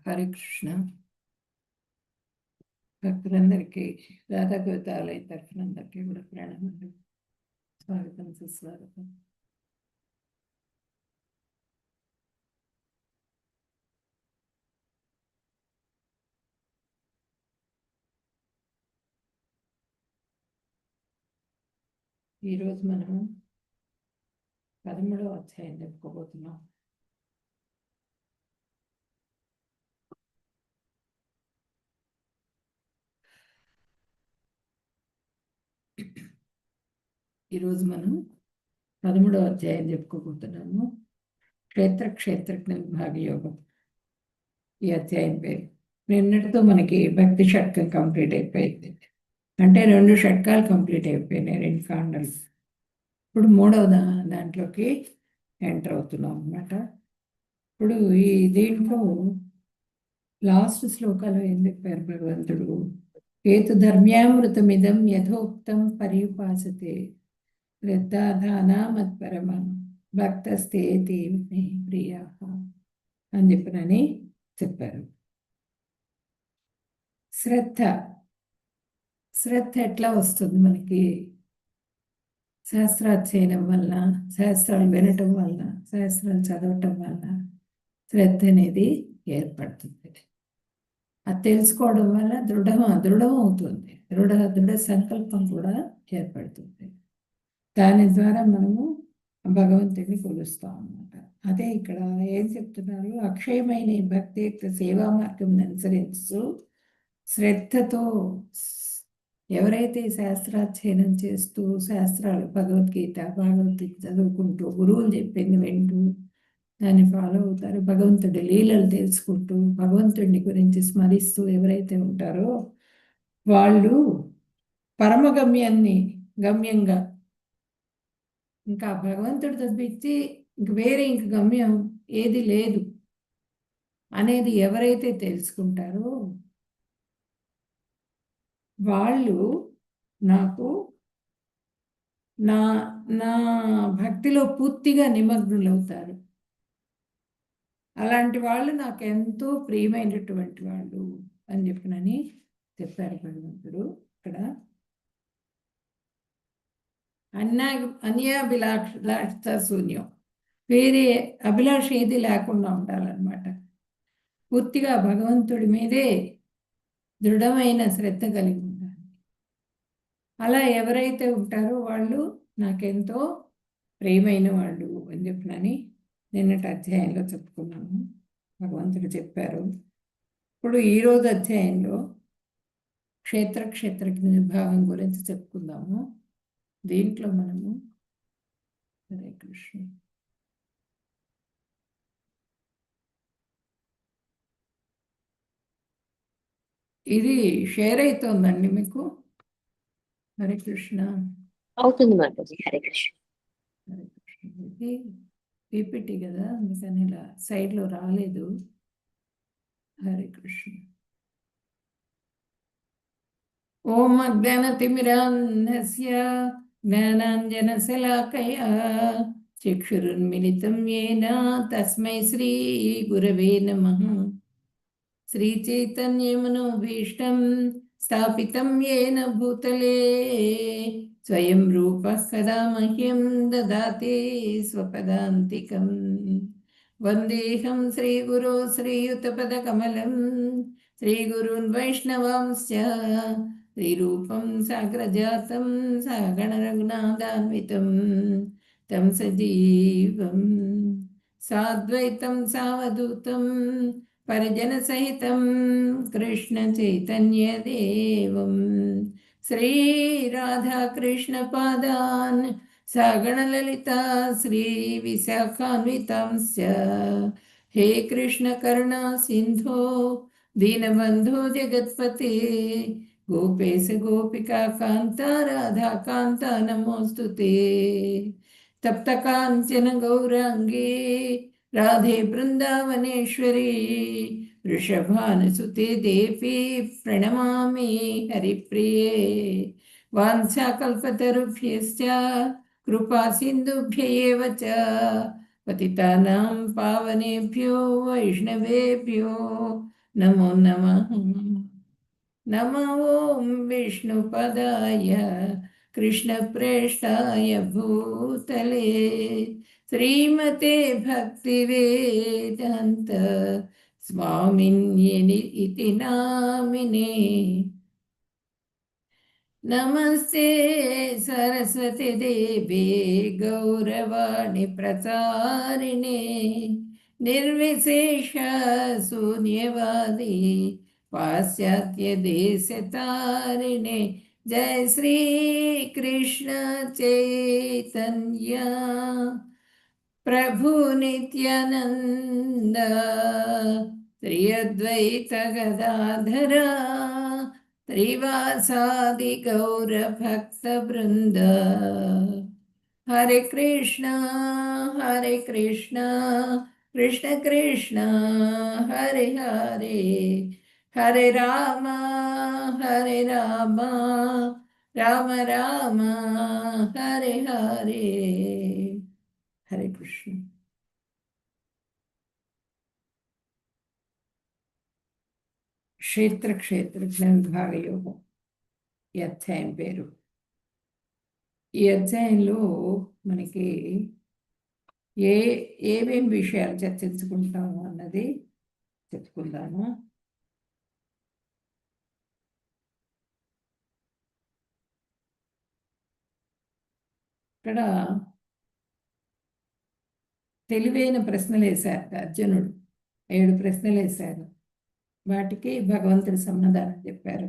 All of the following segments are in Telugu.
హరే కృష్ణ. భక్తులందరికీ రాధాగోతాలయ తరఫున అందరికీ కూడా ప్రణామాలు. స్వాగతం, సుస్వాగతం. ఈరోజు మనం 13వ అధ్యాయం చెప్పుకోబోతున్నాం. ఈరోజు మనం 13వ అధ్యాయం చెప్పుకోబోతున్నాము. క్షేత్రజ్ఞ విభాగ యోగం ఈ అధ్యాయం పేరు. నిన్నటితో మనకి భక్తి షట్కం కంప్లీట్ అయిపోయింది. అంటే 2 షట్కాలు కంప్లీట్ అయిపోయినాయి, 2 కాండలు. ఇప్పుడు 3వ దాంట్లోకి ఎంటర్ అవుతున్నాం అన్నమాట. ఇప్పుడు ఈ దీంట్లో లాస్ట్ శ్లోకాలు ఏం చెప్పారు భగవంతుడు? హేతు ధర్మ్యామృతమిదం యథోక్తం పర్యుపాసతే శ్రద్ధాధానా మత్పరమ భక్తస్తే దేవి ప్రియా అని చెప్పారు. శ్రద్ధ ఎట్లా వస్తుంది మనకి? శాస్త్రాధ్యయనం వల్ల, శాస్త్రాలు వినటం వల్ల, శాస్త్రాలు చదవటం వల్ల శ్రద్ధ అనేది ఏర్పడుతుంది. అది తెలుసుకోవడం వల్ల దృఢం అవుతుంది. దృఢ సంకల్పం కూడా ఏర్పడుతుంది. దాని ద్వారా మనము భగవంతుడిని కొలుస్తాం అన్నమాట. అదే ఇక్కడ ఏం చెప్తున్నారు? అక్షయమైన ఈ భక్తియుక్త సేవా మార్గం అనుసరిస్తూ శ్రద్ధతో ఎవరైతే శాస్త్రాధ్యయనం చేస్తూ శాస్త్రాలు భగవద్గీత చదువుకుంటూ గురువులు చెప్పింది వింటూ దాన్ని ఫాలో అవుతారు, భగవంతుడి లీలలు తెలుసుకుంటూ భగవంతుడిని గురించి స్మరిస్తూ ఎవరైతే ఉంటారో వాళ్ళు గమ్యంగా ఇంకా భగవంతుడి తప్పించి వేరే గమ్యం ఏది లేదు అనేది ఎవరైతే తెలుసుకుంటారో వాళ్ళు నాకు నా భక్తిలో పూర్తిగా నిమగ్నులవుతారు. అలాంటి వాళ్ళు నాకు ఎంతో ప్రియమైనటువంటి వాళ్ళు అని చెప్పారు భగవంతుడు. ఇక్కడ అన్యాభిలాష శూన్యం, వేరే అభిలాష ఏది లేకుండా ఉండాలన్నమాట. పూర్తిగా భగవంతుడి మీదే దృఢమైన శ్రద్ధ కలిగి ఉండాలి. అలా ఎవరైతే ఉంటారో వాళ్ళు నాకెంతో ప్రియమైన వాళ్ళు అని నిన్నటి అధ్యాయంలో చెప్పుకున్నాము. భగవంతుడు చెప్పారు. ఇప్పుడు ఈరోజు అధ్యాయంలో క్షేత్రజ్ఞ విభాగం గురించి చెప్పుకుందాము. దీంట్లో మనము హరే కృష్ణ ఇది షేర్ అవుతుందండి మీకు? హరే కృష్ణ. అవుతుంది మాతాజీ. హరే కృష్ణ. హరే కృష్ణ. ఇది పీపీటీ కదా, అందుకని ఇలా సైడ్లో రాలేదు. హరే కృష్ణ. ఓం అజ్ఞానతిమిరాంధస్య జ్ఞానాంజనశలాకయా చక్షురున్మిలితం యేన తస్మై శ్రీ గురవే నమః. శ్రీచైతన్యమనోభీష్టం స్థాపితం యేన భూతలే స్వయం రూపః కదా మహ్యం దదాతి స్వపదాంతికం. వందేహం శ్రీగురో శ్రీయుతపదకమలం శ్రీగురున్ వైష్ణవాంశ్చ శ్రీరూపం సాగ్రజాతం సగణ రఘునాథాన్వితం తం సజీవం సాద్వైతం సావధూతం పరిజన సహితం కృష్ణ చైతన్య దేవం శ్రీ రాధా కృష్ణ పాదాన్ సగణ లలితా శ్రీ విశాఖాన్వితాంశ్చ. హే కృష్ణ కరుణా సింధో దీనబంధో జగత్పతే గోపేశ గోపికా కాంత రాధా కాంత నమోస్తుతే. తప్త కాంచన గౌరాంగే రాధే బృందావనేశ్వరి వృషభానుసుతే దేవి ప్రణమామి హరిప్రియే. వాంఛాకల్పతరుభ్యశ్చ కృపా సింధుభ్య ఏవ చ పతితానాం పావనేభ్యో వైష్ణవేభ్యో నమో నమః. నమో ఓం విష్ణుపదాయ కృష్ణప్రేష్టాయ భూతలే శ్రీమతే భక్తివేదాంత స్వామిన్యని ఇతి నామినే. నమస్తే సరస్వతి దేవే గౌరవాణి ప్రచారిణే నిర్విశేష శూన్యవాది పాశ్చాత్య దేశతారిణే. జయ శ్రీ కృష్ణ చైతన్య ప్రభు నిత్యానంద శ్రీ అద్వైత గదాధర శ్రీవాసాది గౌర భక్త బృంద. హరే కృష్ణ కృష్ణ కృష్ణ హరే హరే హరే రామ రామ రామ హరే హరే. హరే కృష్ణ. క్షేత్రజ్ఞ విభాగ యోగం ఈ అధ్యాయం పేరు. ఈ అధ్యాయంలో మనకి ఏమేం విషయాలు చర్చించుకుంటాము అన్నది చెప్పుకుందాము. ఇక్కడ తెలివైన ప్రశ్నలు వేశారు అర్జునుడు. 7 ప్రశ్నలు వేశారు. వాటికి భగవంతుడి సమాధానం చెప్పారు.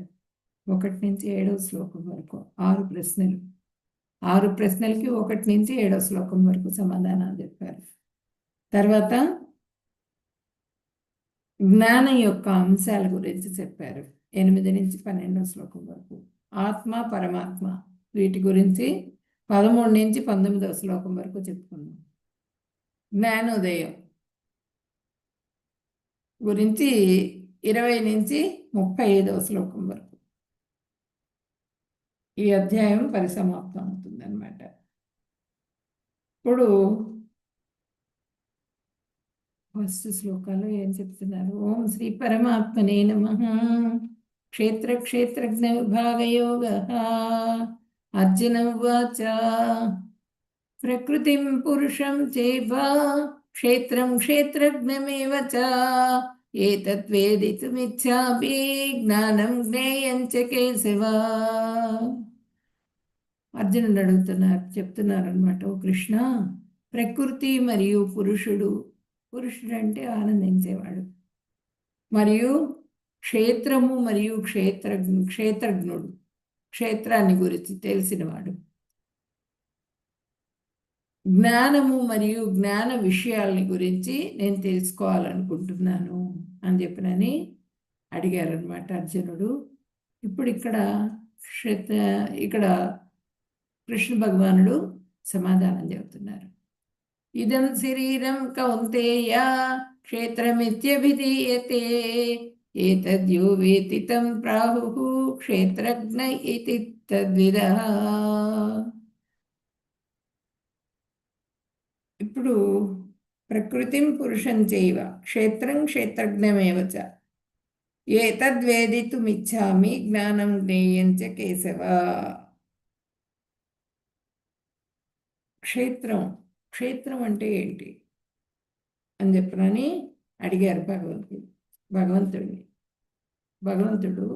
1 నుంచి 7వ శ్లోకం వరకు 6 ప్రశ్నలు. 6 ప్రశ్నలకి 1 నుంచి 7వ శ్లోకం వరకు సమాధానాలు చెప్పారు. తర్వాత జ్ఞానం యొక్క అంశాల గురించి చెప్పారు. 8 నుంచి 12వ శ్లోకం వరకు ఆత్మ పరమాత్మ వీటి గురించి 13 నుంచి 19వ శ్లోకం వరకు చెప్పుకున్నాం. జ్ఞానోదయం గురించి 20 నుంచి 35వ శ్లోకం వరకు ఈ అధ్యాయం పరిసమాప్తం అవుతుందన్నమాట. ఇప్పుడు ఫస్ట్ శ్లోకాలు ఏం చెప్తున్నారు? ఓం శ్రీ పరమాత్మనే నమః. క్షేత్రజ్ఞ విభాగయోగ. అర్జున ఉవాచ ప్రకృతిం పురుషం చైవ క్షేత్రం క్షేత్రజ్ఞమేవ చ ఏతద్వేదితుమిచ్ఛామి జ్ఞానం జ్ఞేయం చ కేశవ. అర్జునుడు చెప్తున్నారు అనమాట. ఓ కృష్ణ, ప్రకృతి మరియు పురుషుడు అంటే ఆనందించేవాడు, మరియు క్షేత్రము మరియు క్షేత్రజ్ఞుడు క్షేత్రాన్ని గురించి తెలిసినవాడు, జ్ఞానము మరియు జ్ఞాన విషయాలని గురించి నేను తెలుసుకోవాలనుకుంటున్నాను అని చెప్పినని అడిగారనమాట అర్జునుడు. ఇప్పుడు ఇక్కడ కృష్ణ భగవానుడు సమాధానం చెబుతున్నారు. ఇదం శరీరం కౌంతేయ క్షేత్రమిత్యభిధీయతే ఏతద్యో వేతి తం ప్రాహుః క్షేత్రజ్ఞ ఇతి తద్విదః. ఇప్పుడు ప్రకృతిం పురుషం చైవ క్షేత్రం క్షేత్రజ్ఞమేవ చ ఏతద్వేదితుమిచ్ఛామి జ్ఞానం జ్ఞేయం చ కేశవ. క్షేత్రం అంటే ఏంటి అని చెప్పనని అడిగారు భగవంతుడు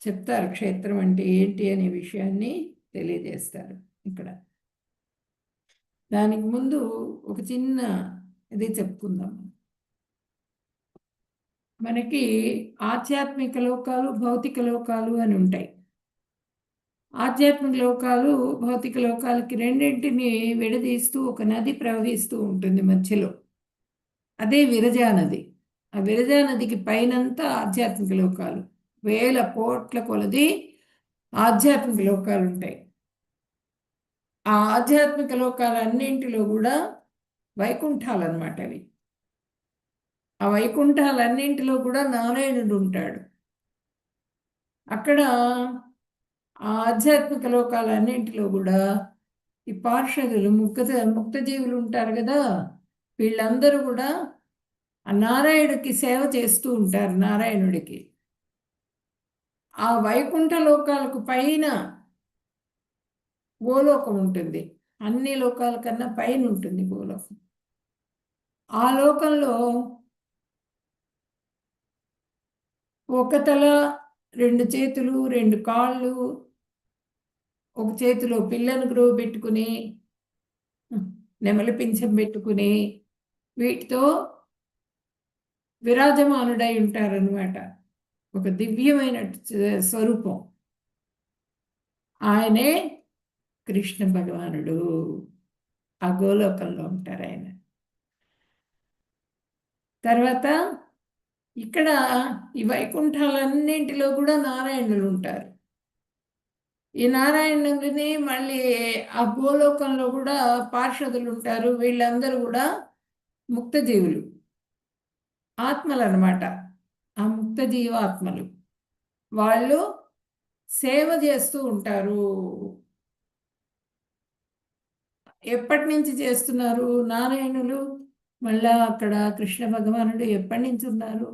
చెప్తారు. క్షేత్రం అంటే ఏంటి అనే విషయాన్ని తెలియజేస్తారు. ఇక్కడ దానికి ముందు ఒక చిన్న ఇది చెప్పుకుందాం. మనకి ఆధ్యాత్మిక లోకాలు, భౌతిక లోకాలు అని ఉంటాయి. ఆధ్యాత్మిక లోకాలు భౌతిక లోకాలకి రెండింటిని విడదీస్తూ ఒక నది ప్రవహిస్తూ ఉంటుంది మధ్యలో. అదే విరజా నది. ఆ విరజా నదికి పైనంతా ఆధ్యాత్మిక లోకాలు, వేల కోట్ల కొలది ఆధ్యాత్మిక లోకాలు ఉంటాయి. ఆ ఆధ్యాత్మిక లోకాలన్నింటిలో కూడా వైకుంఠాలన్నమాట అవి. ఆ వైకుంఠాలన్నింటిలో కూడా నారాయణుడు ఉంటాడు. అక్కడ ఆ ఆధ్యాత్మిక లోకాలన్నింటిలో కూడా ఈ పార్షదులు ముక్త జీవులు ఉంటారు కదా, వీళ్ళందరూ కూడా ఆ నారాయణుడికి సేవ చేస్తూ ఉంటారు. నారాయణుడికి ఆ వైకుంఠ లోకాలకు పైన గోలోకం ఉంటుంది. అన్ని లోకాల కన్నా పైన ఉంటుంది గోలోకం. ఆ లోకంలో ఒక తల, 2 చేతులు, 2 కాళ్ళు, ఒక చేతిలో పిల్లను గ్రో పెట్టుకుని, నెమలి పింఛం పెట్టుకుని, వీటితో విరాజమానుడై ఉంటారనమాట. ఒక దివ్యమైన స్వరూపం. ఆయనే కృష్ణ భగవానుడు. ఆ గోలోకంలో ఉంటారు ఆయన. తర్వాత ఇక్కడ ఈ వైకుంఠాలన్నింటిలో కూడా నారాయణులు ఉంటారు. ఈ నారాయణుడిని మళ్ళీ ఆ గోలోకంలో కూడా పార్షదులు ఉంటారు. వీళ్ళందరూ కూడా ముక్తజీవులు, ఆత్మలు అన్నమాట. ఆ ముక్త జీవాత్మలు వాళ్ళు సేవ చేస్తూ ఉంటారు. ఎప్పటి నుంచి చేస్తున్నారు నారాయణులు? మళ్ళా అక్కడ కృష్ణ భగవానుడు ఎప్పటి నుంచి ఉన్నారు?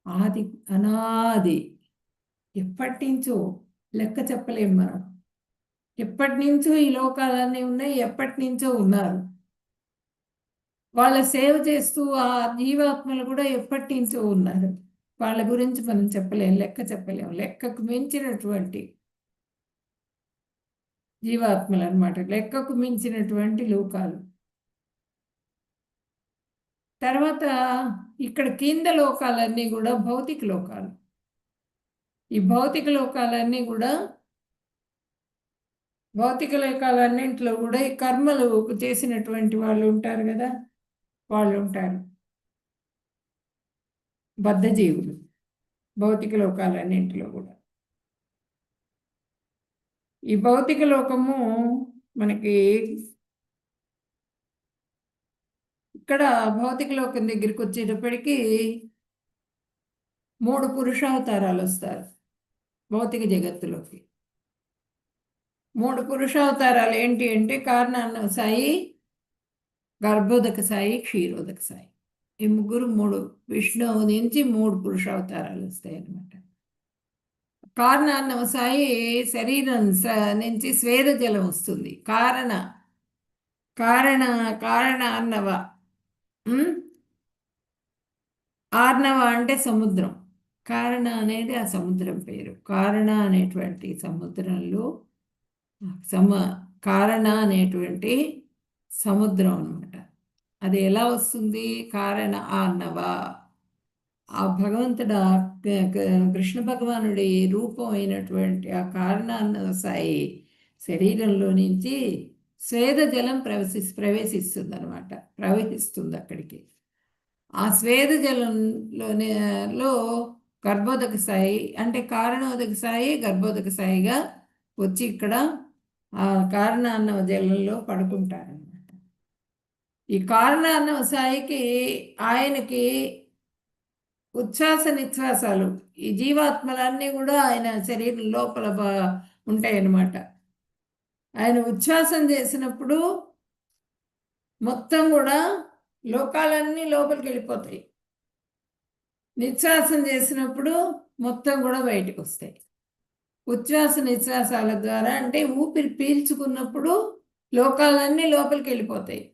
ఆది, అనాది, ఎప్పటి నుంచో లెక్క చెప్పలేము మనం. ఎప్పటి నుంచో ఈ లోకాలన్నీ ఉన్నాయి, ఎప్పటి నుంచో ఉన్నారు. వాళ్ళ సేవ చేస్తూ ఆ జీవాత్మలు కూడా ఎప్పటి నుంచో ఉన్నారు. వాళ్ళ గురించి మనం చెప్పలేం, లెక్క చెప్పలేం. లెక్కకు మించినటువంటి జీవాత్మలు అన్నమాట, లెక్కకు మించినటువంటి లోకాలు. తర్వాత ఇక్కడ కింద లోకాలన్నీ కూడా భౌతిక లోకాలు. ఈ భౌతిక లోకాలన్నీ కూడా, భౌతిక లోకాలన్నింటిలో కూడా ఈ కర్మలు చేసినటువంటి వాళ్ళు ఉంటారు కదా, వాళ్ళు ఉంటారు. బద్ధజీవులు భౌతిక లోకాలన్నింటిలో కూడా. ఈ భౌతిక లోకము మనకి ఇక్కడ భౌతిక లోకం దగ్గరికి వచ్చేటప్పటికి 3 పురుషావతారాలు వస్తారు భౌతిక జగత్తులోకి. 3 పురుషావతారాలు ఏంటి అంటే కారణాన్న సాయి, గర్భోదక సాయి, క్షీరోదక సాయి. ఈ ముగ్గురు 3 విష్ణువు నుంచి 3 పురుషావతారాలు వస్తాయి అన్నమాట. కారణాన్న సాయి శరీరం నుంచి స్వేద జలం వస్తుంది. కారణ అన్నవ, ఆర్ణవ అంటే సముద్రం. కారణ అనేది ఆ సముద్రం పేరు. కారణ అనేటువంటి సముద్రంలో కారణ అనేటువంటి సముద్రం అన్నమాట. అది ఎలా వస్తుంది? కారణ ఆర్ణవ. ఆ భగవంతుడు కృష్ణ భగవానుడి రూపం అయినటువంటి ఆ కారణాన్న సాయి శరీరంలో నుంచి స్వేద జలం ప్రవేశిస్తుంది అనమాట, ప్రవహిస్తుంది అక్కడికి. ఆ స్వేద జలంలో గర్భోదక సాయి అంటే కారణోదక సాయి గర్భోదక సాయిగా వచ్చి ఇక్కడ ఆ కారణాన్న జలంలో పడుకుంటారనమాట. ఈ కారణాన్న సాయికి ఆయనకి ఉచ్ఛ్వాస నిశ్వాసాలు, ఈ జీవాత్మలన్నీ కూడా ఆయన శరీరం లోపల ఉంటాయన్నమాట. ఆయన ఉచ్ఛ్వాసం చేసినప్పుడు మొత్తం కూడా లోకాలన్నీ లోపలికి వెళ్ళిపోతాయి. నిశ్వాసం చేసినప్పుడు మొత్తం కూడా బయటకు వస్తాయి. ఉచ్ఛ్వాస నిశ్వాసాల ద్వారా అంటే ఊపిరి పీల్చుకున్నప్పుడు లోకాలన్నీ లోపలికి వెళ్ళిపోతాయి.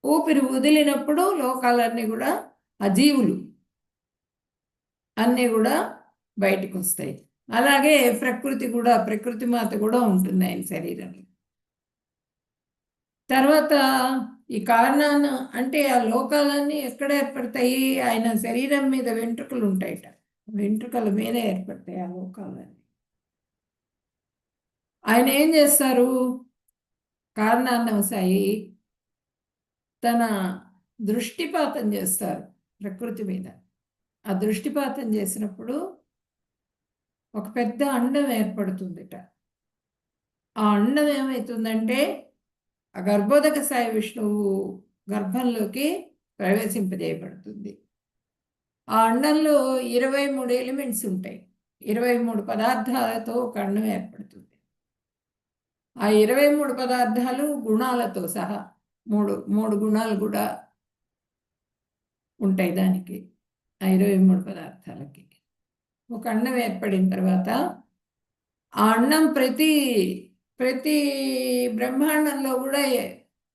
ఊపిరి వదిలినప్పుడు లోకాలన్నీ కూడా ఆ జీవులు అన్నీ కూడా బయటకు వస్తాయి. అలాగే ప్రకృతి కూడా, ప్రకృతి మాత కూడా ఉంటుంది ఆయన శరీరంలో. తర్వాత ఈ కారణాన అంటే ఆ లోకాలన్నీ ఎక్కడ ఏర్పడతాయి? ఆయన శరీరం మీద వెంట్రుకలు ఉంటాయట, వెంట్రుకల మీద ఏర్పడతాయి ఆ లోకాలన్నీ. ఆయన ఏం చేస్తారు? కారణాన్న సాయి తన దృష్టిపాతం చేస్తారు ప్రకృతి మీద. ఆ దృష్టిపాతం చేసినప్పుడు ఒక పెద్ద అండం ఏర్పడుతుందిట. ఆ అండం ఏమవుతుందంటే ఆ గర్భోదక సాయి విష్ణువు గర్భంలోకి ప్రవేశింపజేయబడుతుంది. ఆ అండంలో 23 ఎలిమెంట్స్ ఉంటాయి. 23 పదార్థాలతో ఒక అండం ఏర్పడుతుంది. ఆ 23 పదార్థాలు గుణాలతో సహా, మూడు గుణాలు కూడా ఉంటాయి దానికి, ఆ 23 పదార్థాలకి. ఒక అన్నం ఏర్పడిన తర్వాత ఆ అన్నం ప్రతి ప్రతి బ్రహ్మాండంలో కూడా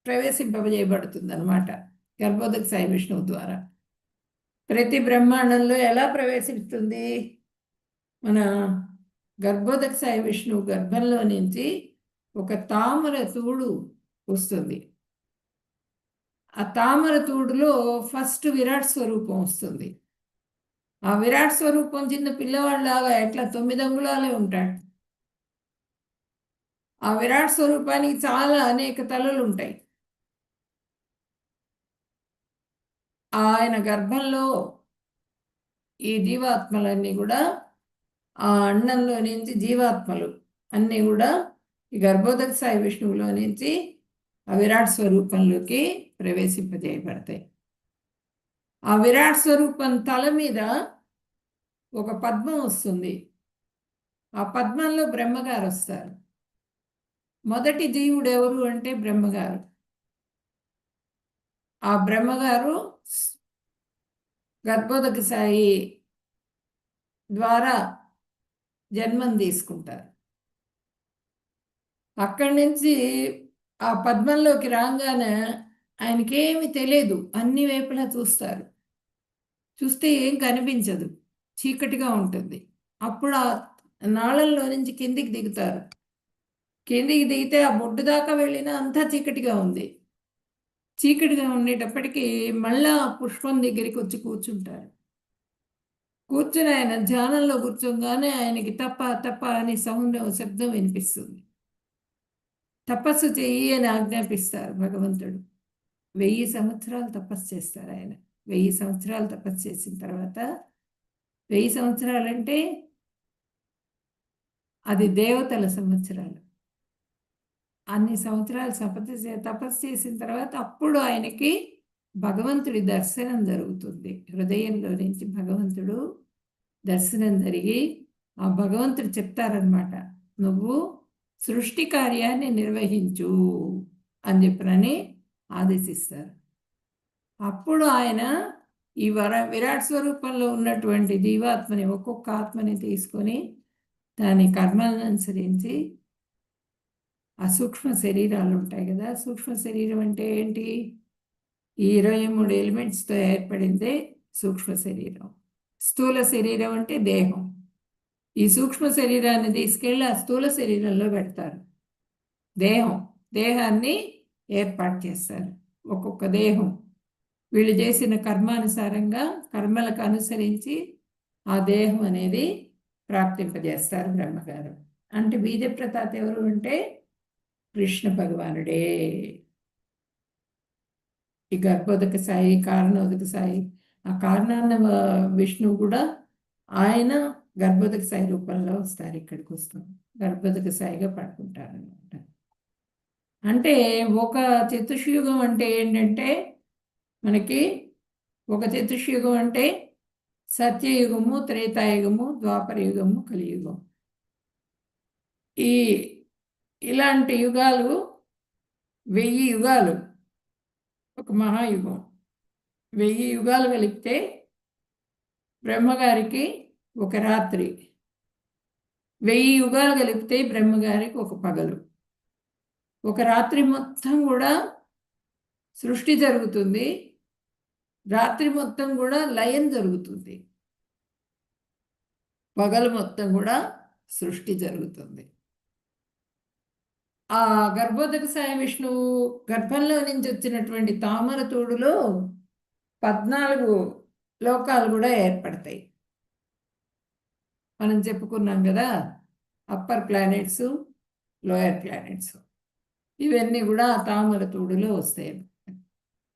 ప్రవేశింపజేయబడుతుంది అనమాట, గర్భోదక సాయి విష్ణువు ద్వారా. ప్రతి బ్రహ్మాండంలో ఎలా ప్రవేశిస్తుంది? మన గర్భోదక సాయి విష్ణువు గర్భంలో నుంచి ఒక తామర తూడు వస్తుంది. ఆ తామర తూడులో ఫస్ట్ విరాట్ స్వరూపం వస్తుంది. ఆ విరాట్ స్వరూపం చిన్న పిల్లవాళ్ళలాగా ఎట్లా 9 అంగుళాలే ఉంటాడు. ఆ విరాట్ స్వరూపానికి చాలా అనేక తలలు ఉంటాయి. ఆయన గర్భంలో ఈ జీవాత్మలన్నీ కూడా, ఆ అన్నంలో నుంచి జీవాత్మలు అన్నీ కూడా ఈ గర్భోదక సాయి విష్ణువులో నుంచి ఆ విరాట్ స్వరూపంలోకి ప్రవేశింపజేయబడతాయి. ఆ విరాట్ స్వరూపం తల మీద ఒక పద్మం వస్తుంది. ఆ పద్మంలో బ్రహ్మగారు వస్తారు. మొదటి జీవుడు ఎవరు అంటే బ్రహ్మగారు. ఆ బ్రహ్మగారు గర్భోదక సాయి ద్వారా జన్మం తీసుకుంటారు. అక్కడి నుంచి ఆ పద్మంలోకి రాగానే ఆయనకేమి తెలియదు, అన్ని వైపులా చూస్తారు. చూస్తే ఏం కనిపించదు, చీకటిగా ఉంటుంది. అప్పుడు ఆ నాళంలో నుంచి కిందికి దిగుతారు. కిందికి దిగితే ఆ బొడ్డు దాకా వెళ్ళినా అంతా చీకటిగా ఉంది. చీకటిగా ఉండేటప్పటికీ మళ్ళా పుష్పం దగ్గరికి వచ్చి కూర్చుంటారు. కూర్చుని ఆయన ధ్యానంలో కూర్చోగానే ఆయనకి తప్ప తప్ప అని శబ్దం వినిపిస్తుంది. తపస్సు చెయ్యి అని ఆజ్ఞాపిస్తారు భగవంతుడు. 1000 సంవత్సరాలు తపస్సు చేస్తారు ఆయన. 1000 సంవత్సరాలు తపస్సు చేసిన తర్వాత, 1000 సంవత్సరాలంటే అది దేవతల సంవత్సరాలు. అన్ని సంవత్సరాలు తపస్సు చేసిన తర్వాత అప్పుడు ఆయనకి భగవంతుడి దర్శనం జరుగుతుంది. హృదయంలో నుంచి భగవంతుడు దర్శనం జరిగి ఆ భగవంతుడు చెప్తారనమాట, నువ్వు సృష్టి కార్యాన్ని నిర్వహించు అని చెప్పనని ఆదేశిస్తారు. అప్పుడు ఆయన ఈ విరాట్ స్వరూపంలో ఉన్నటువంటి జీవాత్మని, ఒక్కొక్క ఆత్మని తీసుకొని దాని కర్మలను అనుసరించి ఆ సూక్ష్మ శరీరాలు ఉంటాయి కదా. సూక్ష్మ శరీరం అంటే ఏంటి? ఈ 23 ఎలిమెంట్స్తో ఏర్పడిందే సూక్ష్మ శరీరం. స్థూల శరీరం అంటే దేహం. ఈ సూక్ష్మ శరీరాన్ని తీసుకెళ్ళి ఆ స్థూల శరీరంలో పెడతారు. దేహాన్ని ఏర్పాటు చేస్తారు. ఒక్కొక్క దేహం వీళ్ళు చేసిన కర్మానుసారంగా, కర్మలకు అనుసరించి ఆ దేహం అనేది ప్రాప్తింపజేస్తారు బ్రహ్మగారు. అంటే బీజప్రతాత్ ఎవరు అంటే కృష్ణ భగవానుడే. ఈ గర్భోదక సాయి, కారణోదక సాయి, ఆ కారణాన్న విష్ణువు కూడా ఆయన గర్భోదక సాయి రూపంలో వస్తారు. ఇక్కడికి వస్తాం, గర్భోదక సాయిగా పడుకుంటారు అనమాట. అంటే ఒక చతుర్యుగం అంటే ఏంటంటే, మనకి ఒక చతుర్యుగం అంటే సత్యయుగము, త్రేతాయుగము, ద్వాపరయుగము, కలియుగం. ఇలాంటి యుగాలు 1000 యుగాలు ఒక మహాయుగం. 1000 యుగాలు కలిపితే బ్రహ్మగారికి ఒక రాత్రి. 1000 యుగాలు కలిపితే బ్రహ్మగారికి ఒక పగలు. ఒక రాత్రి మొత్తం కూడా సృష్టి జరుగుతుంది, రాత్రి మొత్తం కూడా లయం జరుగుతుంది, పగలు మొత్తం కూడా సృష్టి జరుగుతుంది. ఆ గర్భోదక సాయి విష్ణువు గర్భంలో నుంచి వచ్చినటువంటి తామర తోడులో 14 లోకాలు కూడా ఏర్పడతాయి. మనం చెప్పుకున్నాం కదా, అప్పర్ ప్లానెట్స్, లోయర్ ప్లానెట్స్, ఇవన్నీ కూడా ఆ తామర తోడులో వస్తాయి.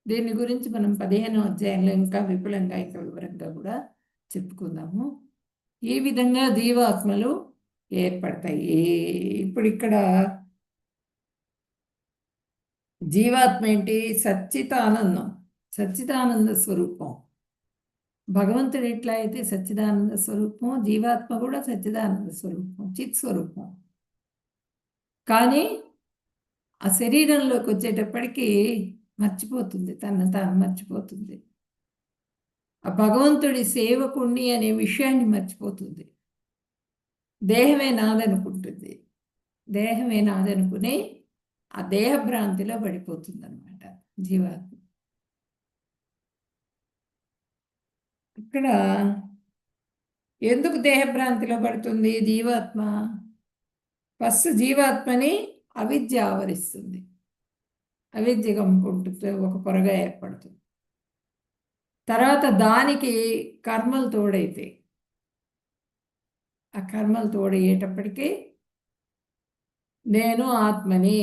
దీని గురించి మనం 15వ అధ్యాయంలో ఇంకా విపులంగా, ఇంకా వివరంగా కూడా చెప్పుకుందాము. ఈ విధంగా జీవాత్మలు ఏర్పడతాయి. ఇప్పుడు ఇక్కడ జీవాత్మ ఏంటి? సచ్చిదానందం, సచ్చిదానంద స్వరూపం. భగవంతుడు ఎట్లా అయితే సచ్చిదానంద స్వరూపం, జీవాత్మ కూడా సచ్చిదానంద స్వరూపం, చిత్ స్వరూపం. కానీ ఆ శరీరంలోకి వచ్చేటప్పటికి మర్చిపోతుంది, తాను మర్చిపోతుంది. ఆ భగవంతుడి సేవకుణ్ణి అనే విషయాన్ని మర్చిపోతుంది. దేహమే నాదనుకుంటుంది. దేహమే నాదనుకుని ఆ దేహభ్రాంతిలో పడిపోతుంది అనమాట జీవాత్మ. ఇక్కడ ఎందుకు దేహభ్రాంతిలో పడుతుంది జీవాత్మ? ఫస్ట్ జీవాత్మని అవిద్య ఆవరిస్తుంది. అవిద్య కమ్ముకుంటుంది, ఒక పొరగా ఏర్పడుతుంది. తర్వాత దానికి కర్మలు తోడైతే ఆ కర్మలు తోడయ్యేటప్పటికీ నేను ఆత్మని,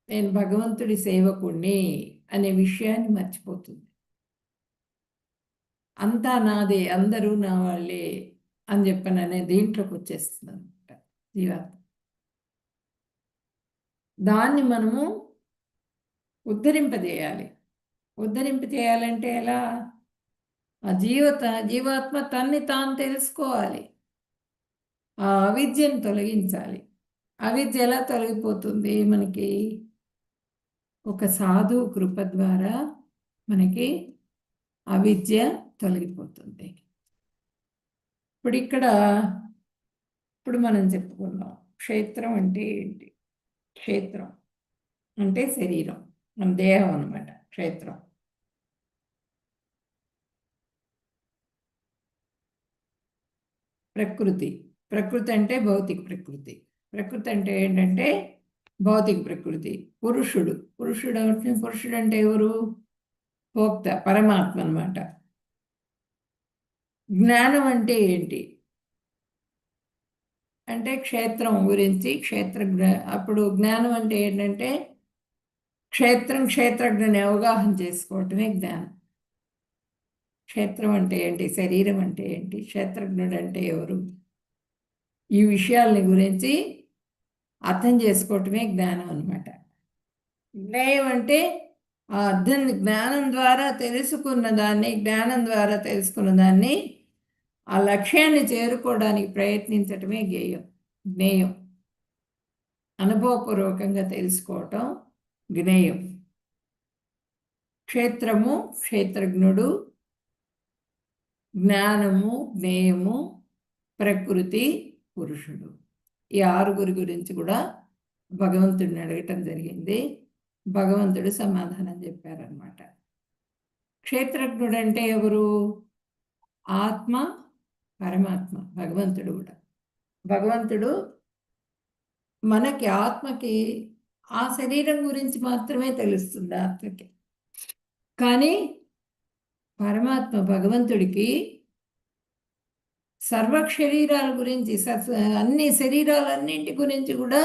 నేను భగవంతుడి సేవకుణ్ణి అనే విషయాన్ని మర్చిపోతుంది. అంతా నాదే, అందరూ నా వాళ్ళే అని చెప్పననే దీంట్లోకి వచ్చేస్తుంది అనమాట జీవాత్మ. దాన్ని మనము ఉద్ధరింపజేయాలి. ఉద్ధరింపజేయాలంటే ఎలా? ఆ జీవాత్మ తన్ని తాను తెలుసుకోవాలి. ఆ అవిద్యను తొలగించాలి. అవిద్య ఎలా తొలగిపోతుంది మనకి? ఒక సాధు కృప ద్వారా మనకి అవిద్య తొలగిపోతుంది. ఇప్పుడు మనం చెప్పుకున్నాం క్షేత్రం అంటే ఏంటి? క్షేత్రం అంటే శరీరం, మన దేహం అన్నమాట క్షేత్రం. ప్రకృతి అంటే భౌతిక ప్రకృతి. ప్రకృతి అంటే ఏంటంటే భౌతిక ప్రకృతి. పురుషుడు అంటే ఎవరు? భోక్త, పరమాత్మ అన్నమాట. జ్ఞానం అంటే ఏంటి అంటే క్షేత్రం గురించి, అప్పుడు జ్ఞానం అంటే ఏంటంటే క్షేత్రజ్ఞని అవగాహన చేసుకోవటమే జ్ఞానం. క్షేత్రం అంటే ఏంటి, శరీరం అంటే ఏంటి, క్షేత్రజ్ఞుడు అంటే ఎవరు, ఈ విషయాలని గురించి అర్థం చేసుకోవటమే జ్ఞానం అన్నమాట. జ్ఞేయం అంటే ఆ జ్ఞానం ద్వారా తెలుసుకున్న దాన్ని ఆ లక్ష్యాన్ని చేరుకోవడానికి ప్రయత్నించటమే జ్ఞేయం. అనుభవపూర్వకంగా తెలుసుకోవటం జ్ఞేయం. క్షేత్రము, క్షేత్రజ్ఞుడు, జ్ఞానము, జ్ఞేయము, ప్రకృతి, పురుషుడు. ఈ ఆరుగురి గురించి కూడా భగవంతుడిని అడగటం జరిగింది. భగవంతుడు సమాధానం చెప్పారనమాట. క్షేత్రజ్ఞుడు అంటే ఎవరు? ఆత్మ, పరమాత్మ, భగవంతుడు కూడా. భగవంతుడు మనకి ఆత్మకి ఆ శరీరం గురించి మాత్రమే తెలుస్తుంది ఆత్మకి. కానీ పరమాత్మ భగవంతుడికి సర్వ శరీరాల గురించి, అన్ని శరీరాలన్నింటి గురించి కూడా,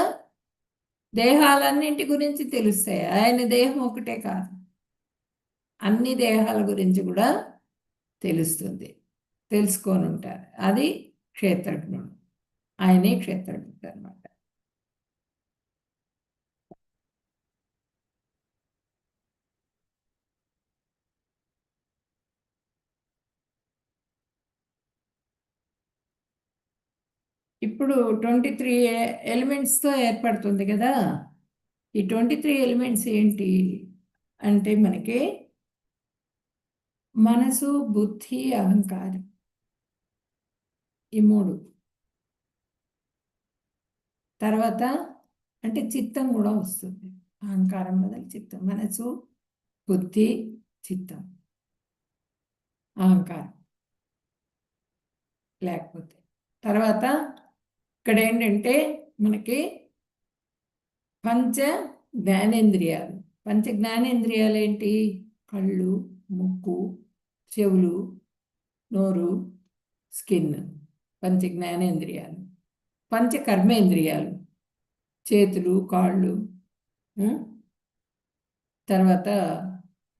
దేహాలన్నింటి గురించి తెలుస్తాయి. ఆయన దేహం ఒకటే కాదు, అన్ని దేహాల గురించి కూడా తెలుసుకొని ఉంటారు. అది క్షేత్రజ్ఞుడు. ఆయనే క్షేత్రజ్ఞుడు అన్నమాట. ఇప్పుడు 23 ఎలిమెంట్స్తో ఏర్పడుతుంది కదా. ఈ 23 ఎలిమెంట్స్ ఏంటి అంటే మనకి మనసు, బుద్ధి, అహంకారం, ఈ మూడు. తర్వాత అంటే చిత్తం కూడా వస్తుంది. అహంకారం బదులు చిత్తం. మనసు, బుద్ధి, చిత్తం, అహంకారం లేకపోతే. తర్వాత ఇక్కడ ఏంటంటే మనకి పంచ జ్ఞానేంద్రియాలు ఏంటి? కళ్ళు, ముక్కు, చెవులు, నోరు, స్కిన్, పంచ జ్ఞానేంద్రియాలు. పంచ కర్మేంద్రియాలు, చేతులు, కాళ్ళు, తర్వాత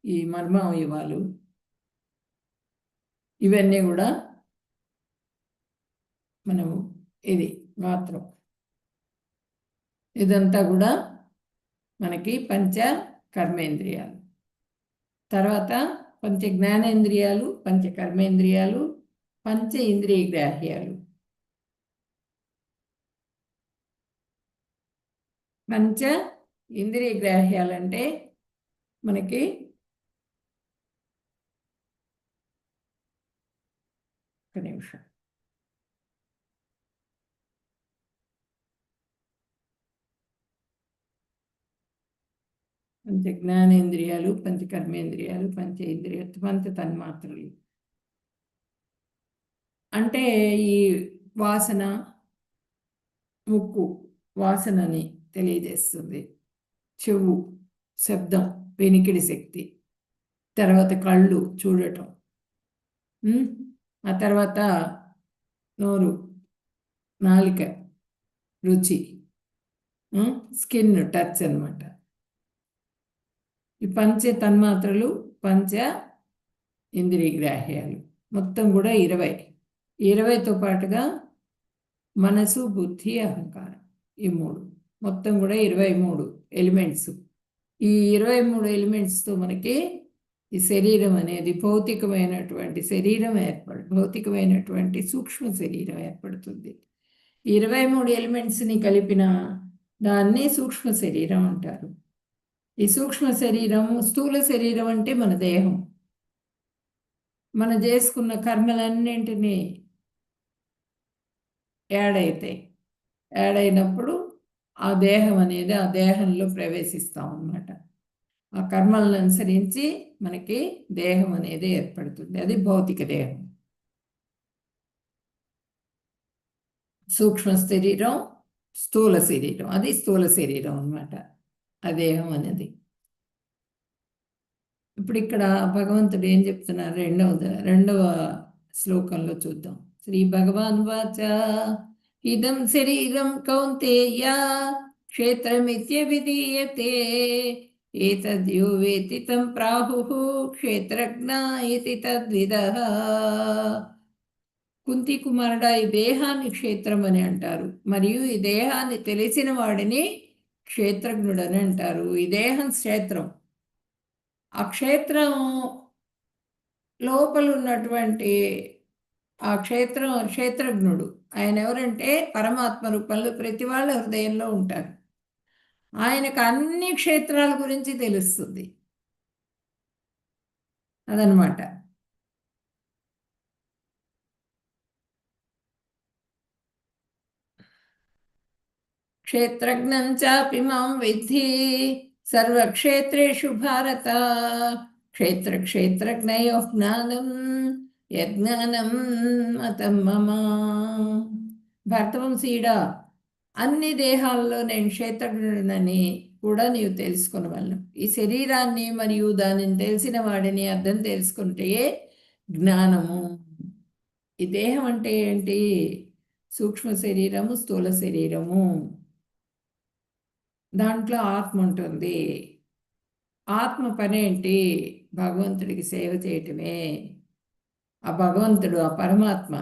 ఈ మర్మావయవాలు, ఇవన్నీ కూడా మనము ఇది మాత్రం. ఇదంతా కూడా మనకి పంచ కర్మేంద్రియాలు. తర్వాత పంచ జ్ఞానేంద్రియాలు, పంచ కర్మేంద్రియాలు, పంచ ఇంద్రియ గ్రాహ్యాలు. పంచ ఇంద్రియ గ్రాహ్యాలు అంటే మనకి పంచ జ్ఞానేంద్రియాలు, పంచ కర్మేంద్రియాలు, పంచ తన్మాత్రలు. అంటే ఈ వాసన, ముక్కు వాసనని తెలియజేస్తుంది, చెవు శబ్దం, వెనికిడి శక్తి, తర్వాత కళ్ళు చూడటం, ఆ తర్వాత నోరు, నాలిక రుచి, స్కిన్ టచ్ అన్నమాట. ఈ పంచ తన్మాత్రలు పంచ ఇంద్రియగ్రాహ్యాలు మొత్తం కూడా 20. 20తో పాటుగా మనసు, బుద్ధి, అహంకారం, ఈ 3 మొత్తం కూడా 23 ఎలిమెంట్స్. ఈ 23 ఎలిమెంట్స్తో మనకి ఈ శరీరం అనేది భౌతికమైనటువంటి శరీరం భౌతికమైనటువంటి సూక్ష్మ శరీరం ఏర్పడుతుంది. 23 ఎలిమెంట్స్ని కలిపిన దాన్ని సూక్ష్మ శరీరం అంటారు. ఈ సూక్ష్మ శరీరం, స్థూల శరీరం అంటే మన దేహం. మనం చేసుకున్న కర్మలన్నింటినీ యాడ్ అయినప్పుడు ఆ దేహం అనేది ఆ దేహంలో ప్రవేశిస్తాం అన్నమాట. ఆ కర్మలను అనుసరించి మనకి దేహం అనేది ఏర్పడుతుంది. అది భౌతిక దేహం. సూక్ష్మ శరీరం, స్థూల శరీరం, అది స్థూల శరీరం అన్నమాట ఆ దేహం అనేది. ఇప్పుడు ఇక్కడ భగవంతుడు ఏం చెప్తున్నారు రెండవ శ్లోకంలో చూద్దాం. శ్రీ భగవాన్ వాచ ఇదం శరీరం కౌంతేయ క్షేత్రమిత్యభిధీయతే ఏతద్యో వేత్తి తం ప్రాహుః క్షేత్రజ్ఞ ఇతి తద్విదః. కుంతి కుమారుడా, ఈ దేహాన్ని క్షేత్రం అని అంటారు, మరియు ఈ దేహాన్ని తెలిసిన వాడిని క్షేత్రజ్ఞుడని అంటారు. ఈ దేహం క్షేత్రం. ఆ క్షేత్రం లోపల ఉన్నటువంటి ఆ క్షేత్రజ్ఞుడు ఆయన ఎవరంటే పరమాత్మ రూపంలో ప్రతి వాళ్ళ హృదయంలో ఉంటారు. ఆయనకు అన్ని క్షేత్రాల గురించి తెలుస్తుంది. అదనమాట. క్షేత్రజ్ఞం చాపి మాం విద్ధి సర్వక్షేత్రేషు భారత క్షేత్రజ్ఞయోః జ్ఞానం యజ్ఞానం మతం మమ. భరతవంశీయుడా, అన్ని దేహాల్లో నేను క్షేత్రజ్ఞుడనని కూడా నీవు తెలుసుకొనవలను. ఈ శరీరాన్ని మరియు దానిని తెలిసిన వాడిని అర్థం తెలుసుకుంటే జ్ఞానము. ఈ దేహం అంటే ఏంటి? సూక్ష్మ శరీరము, స్థూల శరీరము. దాంట్లో ఆత్మ ఉంటుంది. ఆత్మ పని ఏంటి? భగవంతుడికి సేవ చేయటమే. ఆ భగవంతుడు, ఆ పరమాత్మ,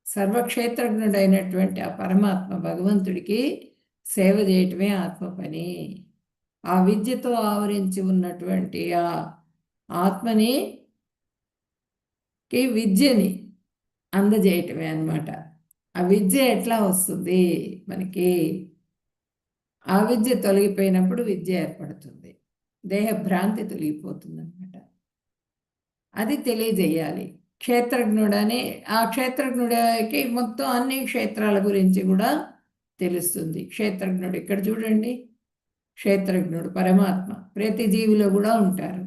సర్వక్షేత్రజ్ఞుడైనటువంటి ఆ పరమాత్మ భగవంతుడికి సేవ చేయటమే ఆత్మ పని. ఆ విద్యతో ఆవరించి ఉన్నటువంటి ఆ ఆత్మని విద్యని అందజేయటమే అన్నమాట. ఆ విద్య ఎట్లా వస్తుంది మనకి? ఆ విద్య తొలగిపోయినప్పుడు విద్య ఏర్పడుతుంది, దేహ భ్రాంతి తొలగిపోతుంది అన్నమాట. అది తెలియజేయాలి. క్షేత్రజ్ఞుడని, ఆ క్షేత్రజ్ఞుడికి మొత్తం అన్ని క్షేత్రాల గురించి కూడా తెలుస్తుంది. క్షేత్రజ్ఞుడు ఇక్కడ చూడండి, క్షేత్రజ్ఞుడు పరమాత్మ ప్రతి జీవిలో కూడా ఉంటారు.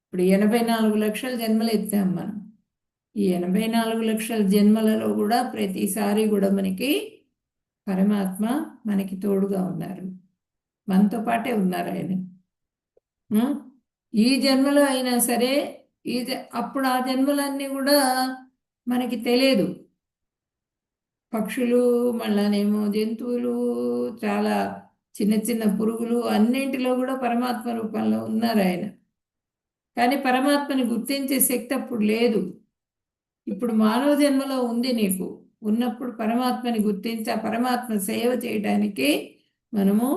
ఇప్పుడు 84 లక్షల జన్మలు ఎత్తాం మనం. ఈ 84 లక్షల జన్మలలో కూడా ప్రతిసారి కూడా మనకి పరమాత్మ మనకి తోడుగా ఉన్నారు, మనతో పాటే ఉన్నారు ఆయన. ఈ జన్మలో అయినా సరే అప్పుడు ఆ జన్మలన్నీ కూడా మనకి తెలియదు. పక్షులు, మళ్ళానేమో జంతువులు, చాలా చిన్న చిన్న పురుగులు, అన్నింటిలో కూడా పరమాత్మ రూపంలో ఉన్నారు ఆయన. కానీ పరమాత్మని గుర్తించే శక్తి అప్పుడు లేదు. ఇప్పుడు మానవ జన్మలో ఉంది నీకు. ఉన్నప్పుడు పరమాత్మని గుర్తించి ఆ పరమాత్మ సేవ చేయడానికి మనము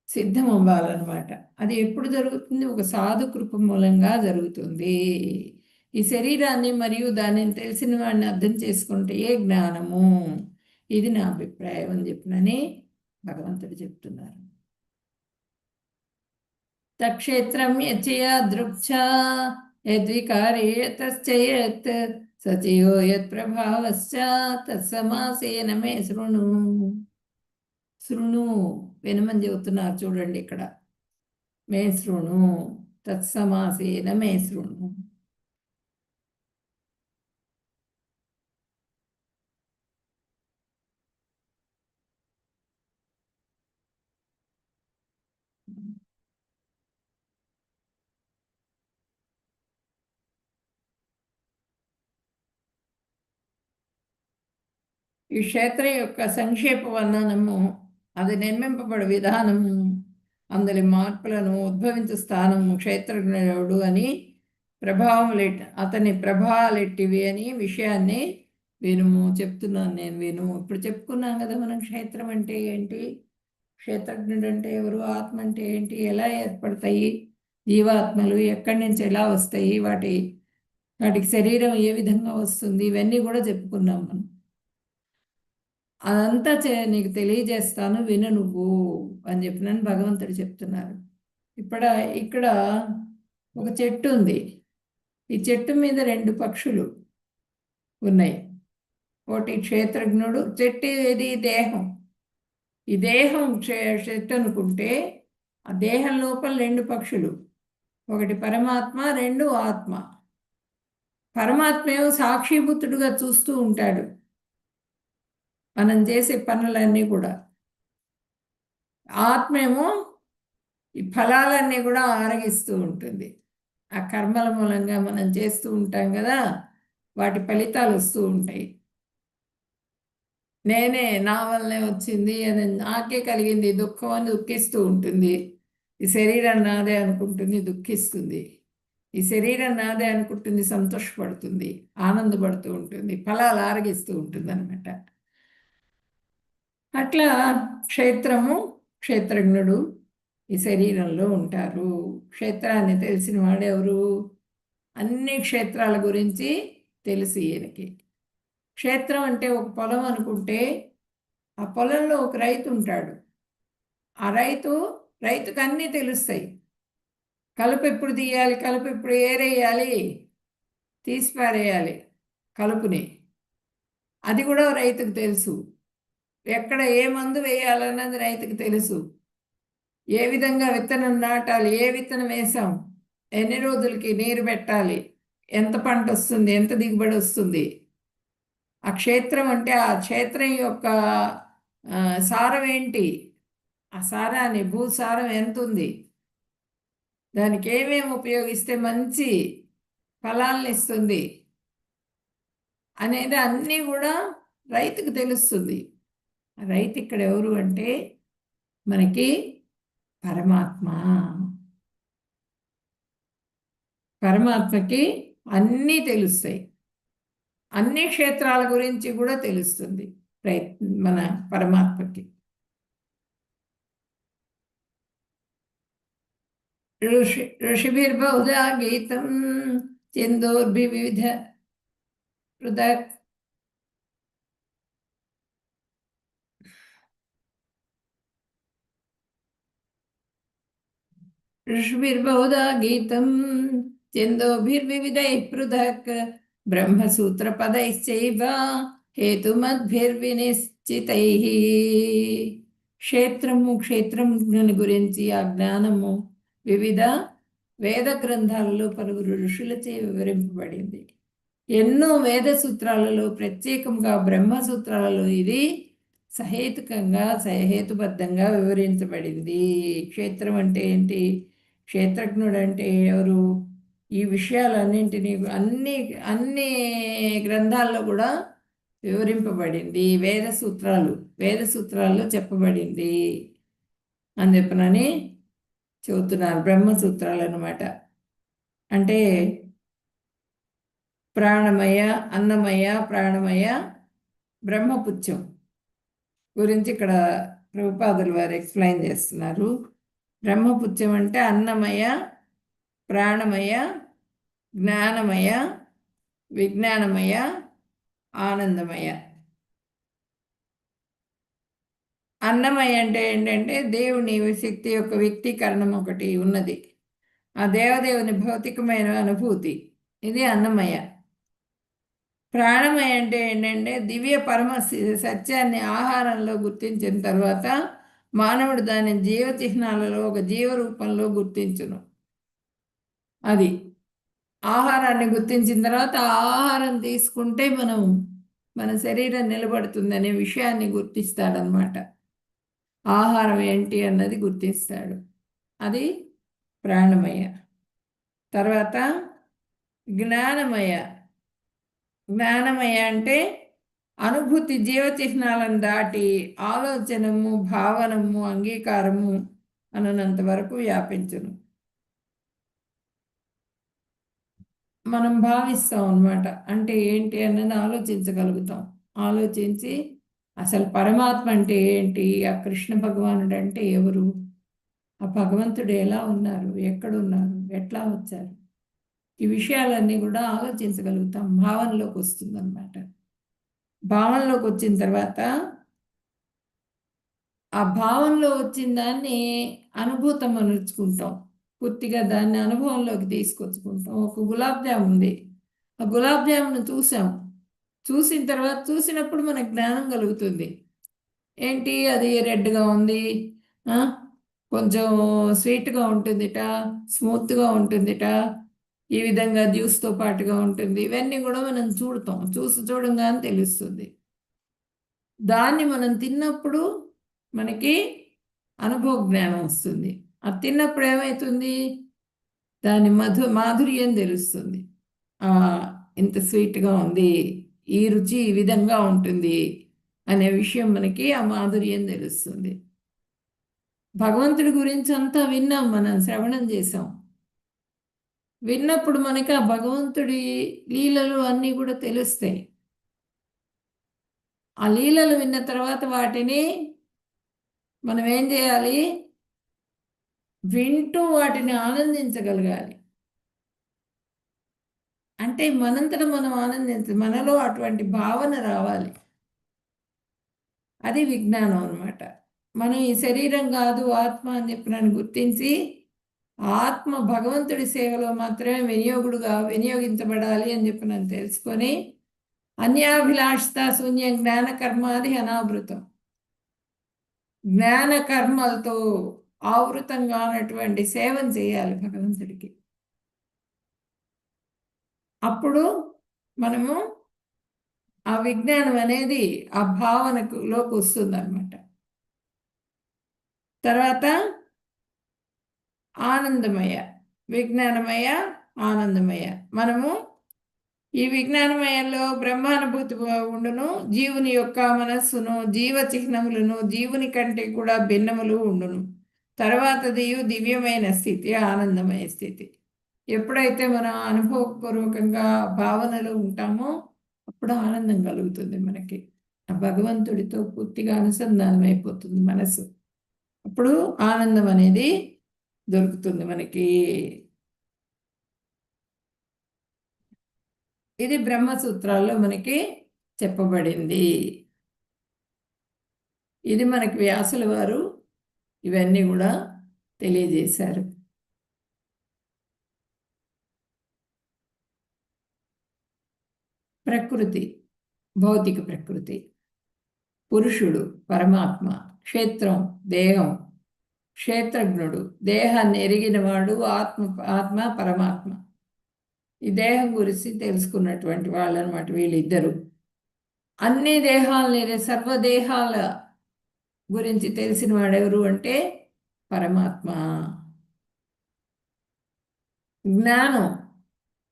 సిద్ధం అవ్వాలన్నమాట. అది ఎప్పుడు జరుగుతుంది? ఒక సాధు కృప మూలంగా జరుగుతుంది. ఈ శరీరాన్ని మరియు దానిని తెలిసిన వాడిని అర్థం చేసుకుంటే ఏ జ్ఞానము. ఇది నా అభిప్రాయం అని చెప్పినని భగవంతుడు చెప్తున్నారు. తక్షేత్రం యచ్చయ దృక్ష యద్వికారే తశ్చయత్ సచయో యత్ ప్రభావశ్చ తత్సమాసేన మే శృణు. శృణు, వినమని చెబుతున్నారు చూడండి ఇక్కడ. మే శృణు తత్సమాసేన మే శృణు. ఈ క్షేత్రం యొక్క సంక్షేప వర్ణనము, అది నిర్మింపబడు విధానము, అందులో మార్పులను ఉద్భవించు స్థానము క్షేత్రజ్ఞుడు అని అతని ప్రభావాలెట్టివి అని విషయాన్ని వినుము. చెప్తున్నాను నేను, విను. ఇప్పుడు చెప్పుకున్నాం కదా మనం, క్షేత్రం అంటే ఏంటి, క్షేత్రజ్ఞుడు అంటే ఎవరు, ఆత్మ అంటే ఏంటి, ఎలా ఏర్పడతాయి జీవాత్మలు, ఎక్కడి నుంచి ఎలా వస్తాయి, వాటికి శరీరం ఏ విధంగా వస్తుంది, ఇవన్నీ కూడా చెప్పుకున్నాం మనం. అదంతా నీకు తెలియజేస్తాను, విను నువ్వు అని చెప్పినని భగవంతుడు చెప్తున్నారు. ఇక్కడ ఒక చెట్టు ఉంది. ఈ చెట్టు మీద 2 పక్షులు ఉన్నాయి. ఒకటి క్షేత్రజ్ఞుడు, చెట్టు ఇది దేహం. ఈ దేహం చెట్టు అనుకుంటే ఆ దేహం లోపల 2 పక్షులు, ఒకటి పరమాత్మ, 2 ఆత్మ. పరమాత్మ ఏమో సాక్షిభూతుడుగా చూస్తూ ఉంటాడు మనం చేసే పనులన్నీ కూడా. ఆత్మేమో ఈ ఫలాలన్నీ కూడా ఆరగిస్తూ ఉంటుంది. ఆ కర్మల మూలంగా మనం చేస్తూ ఉంటాం కదా, వాటి ఫలితాలు వస్తూ ఉంటాయి. నా వల్లనే వచ్చింది, అది నాకే కలిగింది దుఃఖం అని దుఃఖిస్తూ ఉంటుంది. ఈ శరీరం నాదే అనుకుంటుంది, దుఃఖిస్తుంది. ఈ శరీరం నాదే అనుకుంటుంది, సంతోషపడుతుంది, ఆనందపడుతూ ఉంటుంది, ఫలాలు ఆరగిస్తూ ఉంటుంది అనమాట. అట్లా క్షేత్రజ్ఞుడు ఈ శరీరంలో ఉంటారు. క్షేత్రాన్ని తెలిసిన వాడెవరు, అన్ని క్షేత్రాల గురించి తెలిసి ఈయనకి. క్షేత్రం అంటే ఒక పొలం అనుకుంటే, ఆ పొలంలో ఒక రైతు ఉంటాడు. ఆ రైతుకు అన్నీ తెలుస్తాయి. కలుపు ఎప్పుడు తీయాలి, కలుపు ఎప్పుడు ఏరేయాలి, తీసి పారేయాలి కలుపుని, అది కూడా రైతుకు తెలుసు. ఎక్కడ ఏ మందు వేయాలన్నది రైతుకు తెలుసు. ఏ విధంగా విత్తనం నాటాలి, ఏ విత్తనం వేసాం, ఎన్ని రోజులకి నీరు పెట్టాలి, ఎంత పంట వస్తుంది, ఎంత దిగుబడి వస్తుంది. ఆ క్షేత్రం అంటే ఆ క్షేత్రం యొక్క సారం ఏంటి, ఆ సారాన్ని, భూసారం ఎంత ఉంది, దానికి ఏమేమి ఉపయోగిస్తే మంచి ఫలాలను ఇస్తుంది అనేది అన్నీ కూడా రైతుకు తెలుస్తుంది. రైతు ఇక్కడ ఎవరు అంటే మనకి పరమాత్మకి అన్నీ తెలుస్తాయి. అన్ని క్షేత్రాల గురించి కూడా తెలుస్తుంది మన పరమాత్మకి. ఋషిభిర్బహుధా గీతం ఛందోర్భివిధ పృథక్. ఋషిభిర్బహుధా గీతం ఛందోభిర్వివిధైః పృథక్ బ్రహ్మసూత్రపदैश्चैव హేతుమద్భిర్వినిశ్చితైః. క్షేత్రజ్ఞుని గురించి ఆ జ్ఞానము వివిధ వేద గ్రంథాలలో పలువురు ఋషులచే వివరింపబడింది. ఎన్నో వేద సూత్రాలలో, ప్రత్యేకంగా బ్రహ్మసూత్రాలలో ఇది సహేతుబద్ధంగా వివరించబడింది. క్షేత్రం అంటే ఏంటి, క్షేత్రజ్ఞుడు అంటే ఎవరు, ఈ విషయాలన్నింటినీ అన్ని గ్రంథాల్లో కూడా వివరింపబడింది. వేద సూత్రాల్లో చెప్పబడింది అని చెప్పనని చెబుతున్నారు. బ్రహ్మసూత్రాలు అన్నమాట. అంటే ప్రాణమయ, అన్నమయ, ప్రాణమయ, బ్రహ్మపుత్యం గురించి ఇక్కడ ప్రభుపాదులు వారు ఎక్స్ప్లెయిన్ చేస్తున్నారు. బ్రహ్మపుత్యం అంటే అన్నమయ, ప్రాణమయ, జ్ఞానమయ, విజ్ఞానమయ, ఆనందమయ. అన్నమయ అంటే ఏంటంటే దేవుని శక్తి యొక్క వ్యక్తీకరణం ఒకటి ఉన్నది, ఆ దేవదేవుని భౌతికమైన అనుభూతి, ఇది అన్నమయ. ప్రాణమయ అంటే ఏంటంటే దివ్య పరమ సత్యాన్ని ఆహారంలో గుర్తించిన తర్వాత మానవుడు దాని జీవ చిహ్నాలలో ఒక జీవ రూపంలో గుర్తించును. అది ఆహారాన్ని గుర్తించిన తర్వాత ఆ ఆహారం తీసుకుంటే మన శరీరం నిలబడుతుందనే విషయాన్ని గుర్తిస్తాడనమాట. ఆహారం ఏంటి అన్నది గుర్తిస్తాడు. అది ప్రాణమయ. తర్వాత జ్ఞానమయ. జ్ఞానమయ అంటే అనుభూతి జీవ చిహ్నాలను దాటి ఆలోచనము, భావనము, అంగీకారము అనంత వరకు వ్యాపించును. మనం భావిస్తాం అన్నమాట. అంటే ఏంటి అన్నది ఆలోచించగలుగుతాం. ఆలోచించి అసలు పరమాత్మ అంటే ఏంటి, ఆ కృష్ణ భగవానుడు అంటే ఎవరు, ఆ భగవంతుడు ఎలా ఉన్నారు, ఎక్కడున్నారు, ఎట్లా వచ్చారు, ఈ విషయాలన్నీ కూడా ఆలోచించగలుగుతాం. భావనలోకి వస్తుందన్నమాట. భావనలోకి వచ్చిన తర్వాత ఆ భావనలో వచ్చిన దాన్ని అనుభూతం అనుకుంటాం. పూర్తిగా దాన్ని అనుభవంలోకి తీసుకొచ్చుకుంటాం. ఒక గులాబ్ జామ్ ఉంది, ఆ గులాబ్ జామ్ను చూసాం. చూసిన తర్వాత చూసినప్పుడు మనకు జ్ఞానం కలుగుతుంది. ఏంటి అది రెడ్గా ఉంది, ఆ, కొంచెం స్వీట్గా ఉంటుందిట, స్మూత్గా ఉంటుందిట, ఈ విధంగా జ్యూస్తో పాటుగా ఉంటుంది. ఇవన్నీ కూడా మనం చూడతాం. చూడంగానే తెలుస్తుంది. దాన్ని మనం తిన్నప్పుడు మనకి అనుభవ జ్ఞానం వస్తుంది. అది తిన్నప్పుడు ఏమవుతుంది, దాని మాధుర్యం తెలుస్తుంది. ఇంత స్వీట్గా ఉంది, ఈ రుచి ఈ విధంగా ఉంటుంది అనే విషయం మనకి ఆ మాధుర్యం తెలుస్తుంది. భగవంతుడి గురించి అంతా విన్నాం, మనం శ్రవణం చేసాం. విన్నప్పుడు మనకి ఆ భగవంతుడి లీలలు అన్నీ కూడా తెలుస్తాయి. ఆ లీలలు విన్న తర్వాత వాటిని మనం ఏం చేయాలి, వింటూ వాటిని ఆనందించగలగాలి. అంటే మనంతట మనం మనలో అటువంటి భావన రావాలి. అది విజ్ఞానం అన్నమాట. మనం ఈ శరీరం కాదు ఆత్మ అని చెప్పి నన్ను గుర్తించి ఆత్మ భగవంతుడి సేవలో మాత్రమే వినియోగించబడాలి అని చెప్పి నన్ను తెలుసుకొని అన్యాభిలాషిత శూన్య జ్ఞాన కర్మాది అనావృతం. జ్ఞాన కర్మలతో ఆవృతంగా ఉన్నటువంటి సేవను చేయాలి భగవంతుడికి. అప్పుడు మనము ఆ విజ్ఞానం అనేది ఆ భావనలోకి వస్తుంది అన్నమాట. తర్వాత ఆనందమయ. విజ్ఞానమయ, ఆనందమయ. మనము ఈ విజ్ఞానమయంలో బ్రహ్మానుభూతి ఉండును. జీవుని యొక్క మనస్సును, జీవ చిహ్నములను జీవుని కంటే కూడా భిన్నములు ఉండును. తర్వాతది దివ్యమైన స్థితి, ఆనందమయ స్థితి. ఎప్పుడైతే మనం అనుభవపూర్వకంగా భావనలో ఉంటామో అప్పుడు ఆనందం కలుగుతుంది మనకి. ఆ భగవంతుడితో పూర్తిగా అనుసంధానం అయిపోతుంది మనసు. అప్పుడు ఆనందం అనేది దొరుకుతుంది మనకి. ఇది బ్రహ్మసూత్రాల్లో మనకి చెప్పబడింది. ఇది మనకి వ్యాసుల వారు ఇవన్నీ కూడా తెలియజేశారు. ప్రకృతి, భౌతిక ప్రకృతి. పురుషుడు పరమాత్మ, క్షేత్రం దేహం, క్షేత్రజ్ఞుడు దేహాన్ని ఎరిగినవాడు, ఆత్మ పరమాత్మ. ఈ దేహం గురించి తెలుసుకున్నటువంటి వాళ్ళు అనమాట వీళ్ళిద్దరు. అన్ని దేహాలని, సర్వదేహాల గురించి తెలిసిన వాడెవరు అంటే పరమాత్మ. జ్ఞానం,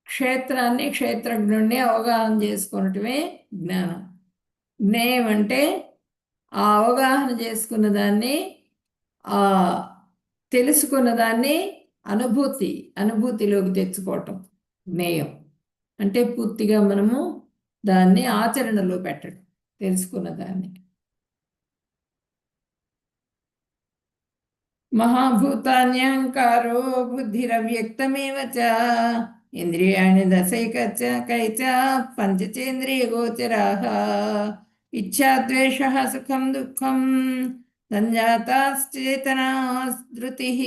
క్షేత్రాన్ని క్షేత్రజ్ఞుడిని అవగాహన చేసుకునటమే జ్ఞానం. జ్ఞేయం అంటే ఆ అవగాహన చేసుకున్న దాన్ని, ఆ తెలుసుకున్న దాన్ని అనుభూతిలోకి తెచ్చుకోవటం జ్ఞేయం. అంటే పూర్తిగా మనము దాన్ని ఆచరణలో పెట్టడం, తెలుసుకున్న దాన్ని. మహాభూతాన్యహంకారో బుద్ధిరవ్యక్తమేవ చ ఇంద్రియాణి దశైకచ్చ కైచ పంచచేంద్రియ గోచరాః ఇచ్ఛాద్వేషః సుఖం దుఃఖం సంజాతాశ్చేతనా ధృతిః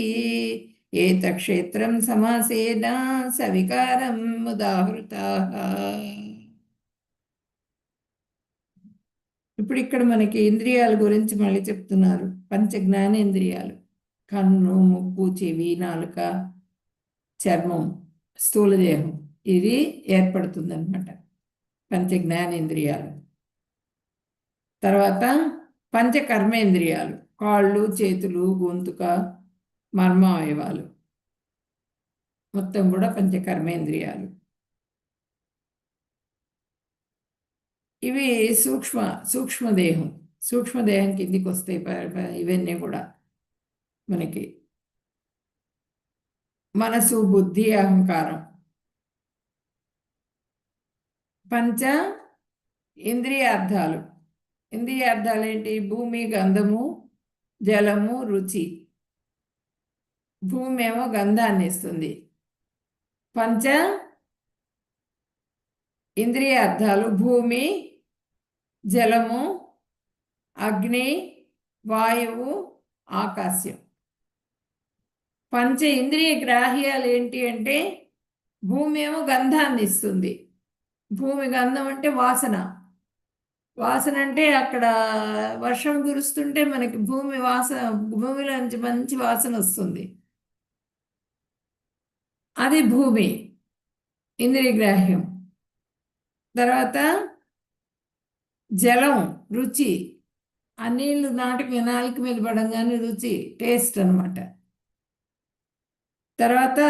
ఏతక్షేత్రం సమాసేన సవికారం ఉదాహృతాః. ఇప్పుడు ఇక్కడ మనకి ఇంద్రియాల గురించి మళ్ళీ చెప్తున్నారు. పంచ జ్ఞానేంద్రియాలు కన్ను, ముక్కు, చెవి, నాలుక, చర్మం, స్థూలదేహం ఇది ఏర్పడుతుందన్నమాట పంచ జ్ఞానేంద్రియాలు. తర్వాత పంచ కర్మేంద్రియాలు కాళ్ళు, చేతులు, గొంతుక, మర్మ అవయవాలు మొత్తం కూడా పంచ కర్మేంద్రియాలు. ఇవి సూక్ష్మదేహం. సూక్ష్మదేహం కిందికి వస్తాయి ఇవన్నీ కూడా మనకి. మనసు, బుద్ధి, అహంకారం. పంచ ఇంద్రియార్థాలు. ఇంద్రియార్థాలు ఏంటి? భూమి, గంధము, జలము, రుచి. భూమి ఏమో గంధాన్ని ఇస్తుంది. పంచ ఇంద్రియార్థాలు భూమి, జలము, అగ్ని, వాయువు, ఆకాశం. పంచ ఇంద్రియ గ్రాహ్యాలు ఏంటి అంటే భూమి ఏమో గంధాన్ని ఇస్తుంది. భూమి గంధం అంటే వాసన. వాసన అంటే అక్కడ వర్షం కురుస్తుంటే మనకి భూమిలోంచి మంచి వాసన వస్తుంది. అది భూమి ఇంద్రియగ్రాహ్యం. తర్వాత జలం రుచి. ఆ నీళ్లు నాలుక మీద పడంగానే రుచి, టేస్ట్ అన్నమాట. తర్వాత